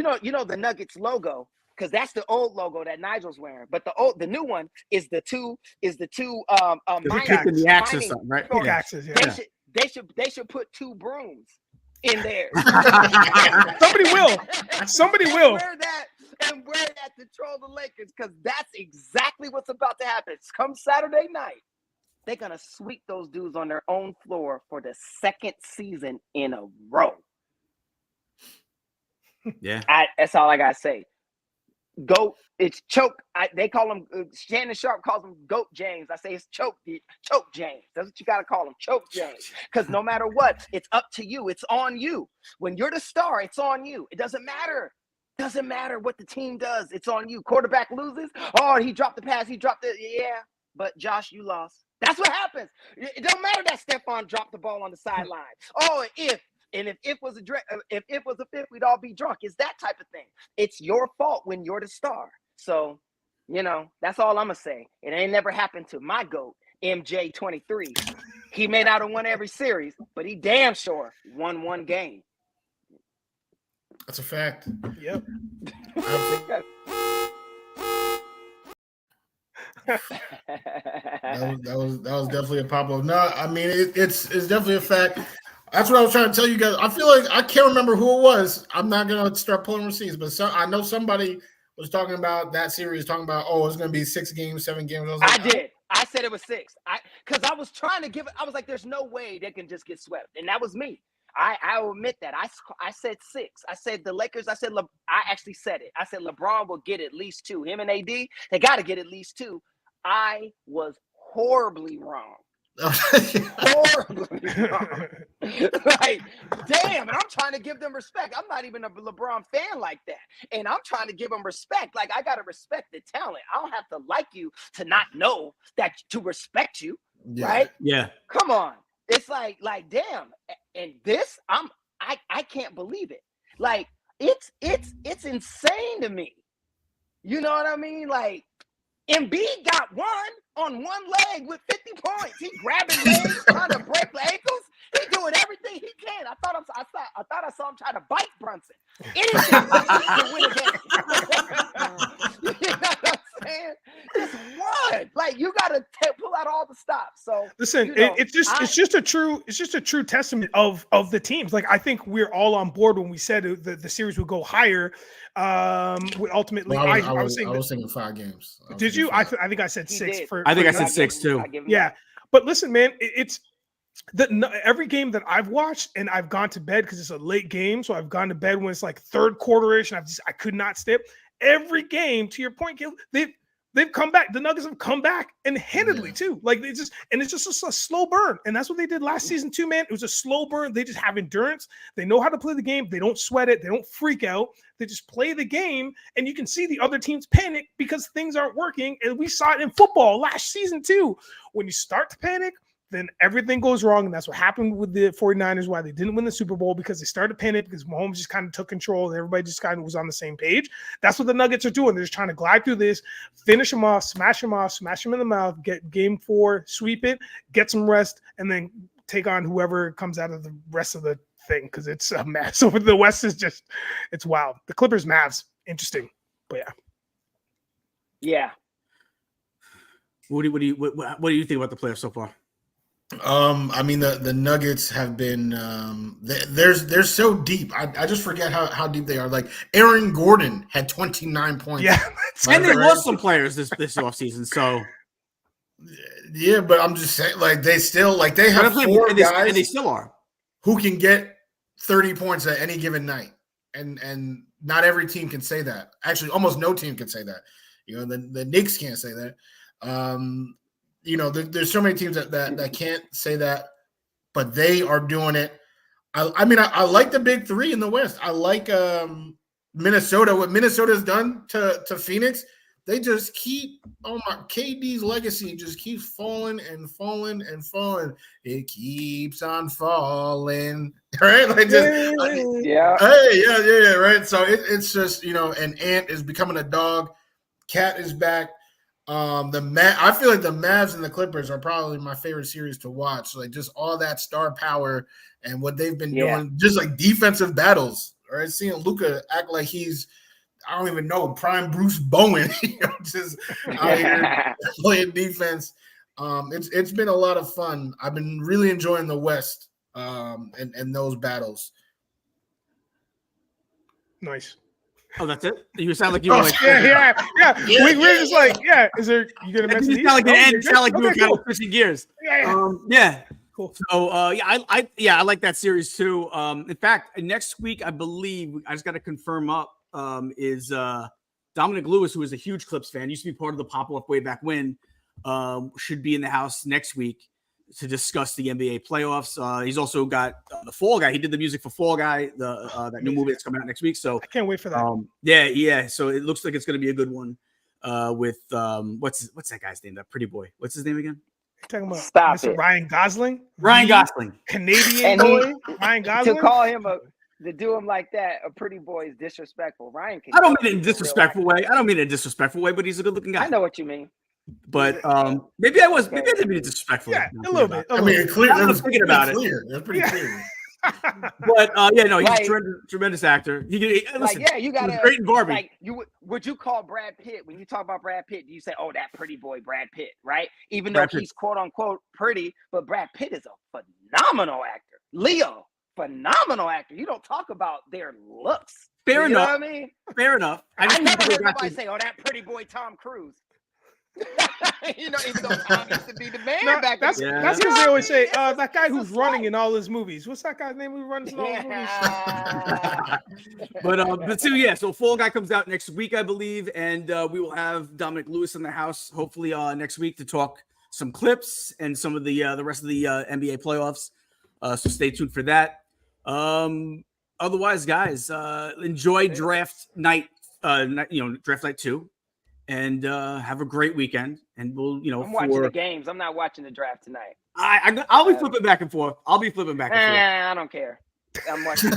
know the Nuggets logo, because that's the old logo that Nigel's wearing. But the new one is the two the axis, right? Axis, yeah. They should put 2 brooms in there. Somebody will. And wear that to troll the Lakers, because that's exactly what's about to happen. Come Saturday night, they're gonna sweep those dudes on their own floor for the 2nd season in a row. Yeah, That's all I gotta say. Goat. It's choke. They call him. Shannon Sharp calls him Goat James. I say it's choke James. That's what you got to call him, choke James. Because no matter what, it's up to you. It's on you. When you're the star, it's on you. It doesn't matter. Doesn't matter what the team does. It's on you. Quarterback loses. Oh, he dropped the pass. He dropped it. Yeah, but Josh, you lost. That's what happens. It don't matter that Stephon dropped the ball on the sideline. Oh, if it was a fifth, we'd all be drunk. It's that type of thing. It's your fault when you're the star. So, that's all I'm gonna say. It ain't never happened to my GOAT, MJ23. He may not have won every series, but he damn sure won one game. That's a fact. Yep. that was definitely a pop-up. No, I mean it's definitely a fact. That's what I was trying to tell you guys. I feel like I can't remember who it was. I'm not gonna start pulling receipts, but I know somebody was talking about that series, talking about it's gonna be 6 games, 7 games. I did. I said it was 6. Because I was trying to give it. I was like, there's no way they can just get swept, and that was me. I will admit that. I said 6. I said the Lakers. I actually said it. I said LeBron will get at least 2. Him and AD, they got to get at least 2. I was horribly wrong. Horribly wrong. Like, damn, and I'm trying to give them respect. I'm not even a LeBron fan like that. And I'm trying to give them respect. Like, I got to respect the talent. I don't have to like you to not know that to respect you. Yeah. Right? Yeah. Come on. It's like damn. And this, I can't believe it. Like, it's insane to me. You know what I mean? Like, Embiid got one on one leg with 50 points. He grabbing legs, trying to break the ankles. He doing everything he can. I thought I saw him try to bite Brunson. Anything to win a game. You know what I'm saying? Just one. Like, you gotta pull out all the stops. So listen, it's just a true testament of the teams. Like, I think we're all on board when we said the series would go higher. Ultimately, I was thinking 5 games. Did you? I think I said 6. I think I said 6 too. Yeah, but listen, man, it's every game that I've watched, and I've gone to bed because it's a late game, so I've gone to bed when it's like third quarter-ish, and I could not stay up. Every game, to your point, Gil, they've come back. The Nuggets have come back and handedly too. Like, it's just a slow burn, and that's what they did last season too, man. It was a slow burn. They just have endurance. They know how to play the game. They don't sweat it. They don't freak out. They just play the game, and you can see the other teams panic because things aren't working. And we saw it in football last season too. When you start to panic, then everything goes wrong. And that's what happened with the 49ers, why they didn't win the Super Bowl, because they started to panic because Mahomes just kind of took control and everybody just kind of was on the same page. That's what the Nuggets are doing. They're just trying to glide through this, finish them off, smash them in the mouth, get game 4, sweep it, get some rest, and then take on whoever comes out of the rest of the thing, because it's a mess. Over the West is just, it's wild. The Clippers, Mavs, interesting. But yeah. Yeah. What do you think about the playoffs so far? I mean, the Nuggets have been they're so deep. I just forget how deep they are. Like, Aaron Gordon had 29 points. Yeah, and they lost some players this offseason. So yeah, but I'm just saying, like, they still, like, they have 4 guys, and they still are, who can get 30 points at any given night, and not every team can say that. Actually, almost no team can say that. You know, the Knicks can't say that. You know, there's so many teams that can't say that, but they are doing it. I mean, I like the big 3 in the West. I like Minnesota. What Minnesota's done to Phoenix, they just keep, KD's legacy just keeps falling and falling and falling. It keeps on falling, right? Like, just, yeah. Hey, yeah, right. So it's just, you know, and Ant is becoming a dog. Cat is back. I feel like the Mavs and the Clippers are probably my favorite series to watch. Like, just all that star power and what they've been doing, just like defensive battles. Right, seeing Luka act like he's, I don't even know, prime Bruce Bowen, you know, just out here playing defense. It's been a lot of fun. I've been really enjoying the West and those battles. Nice. Oh, that's it? You sound like you were like, yeah. We're just like, yeah. Is there, you gonna mention these? You sound like you were kind of switching gears. Yeah. Cool. So I like that series too. In fact, next week I believe I just got to confirm up is Dominic Lewis, who is a huge Clips fan, used to be part of the pop-off way back when, should be in the house next week to discuss the NBA playoffs. He's also got the Fall Guy. He did the music for Fall Guy, that new movie that's coming out next week. So I can't wait for that. Yeah. So it looks like it's going to be a good one. With what's that guy's name? That pretty boy. What's his name again? You're talking about Stop Mr. it. Ryan Gosling. Ryan Gosling, Canadian boy. Ryan Gosling. To call him to do him like that, a pretty boy is disrespectful. Ryan can I don't mean it in a disrespectful way. But he's a good-looking guy. I know what you mean. But maybe I didn't mean it disrespectful. Yeah, a little bit. I mean, it's clear. I was thinking about it. Clear. That's pretty clear. But he's Like- a tremendous actor. Listen, you got he was great in Barbie. Like, would you call Brad Pitt when you talk about Brad Pitt? Do you say, "Oh, that pretty boy, Brad Pitt," right? Even Brad though he's quote unquote pretty, but Brad Pitt is a phenomenal actor. Leo, phenomenal actor. You don't talk about their looks. Fair You know enough. what I mean? Fair enough. I just never think heard they got nobody to- say, "Oh, that pretty boy Tom Cruise." Even though Tom used to be the man No, back that's then. that's because they always say that guy who's running in all his movies. What's that guy's name who runs in all his movies? So Fall Guy comes out next week, I believe, and we will have Dominic Lewis in the house hopefully next week to talk some clips and some of the rest of the NBA playoffs. So stay tuned for that. Otherwise, guys, enjoy draft night. Draft night 2. And have a great weekend. And we'll, I'm watching the games. I'm not watching the draft tonight. I'll be flipping back and forth. I don't care. I'm watching.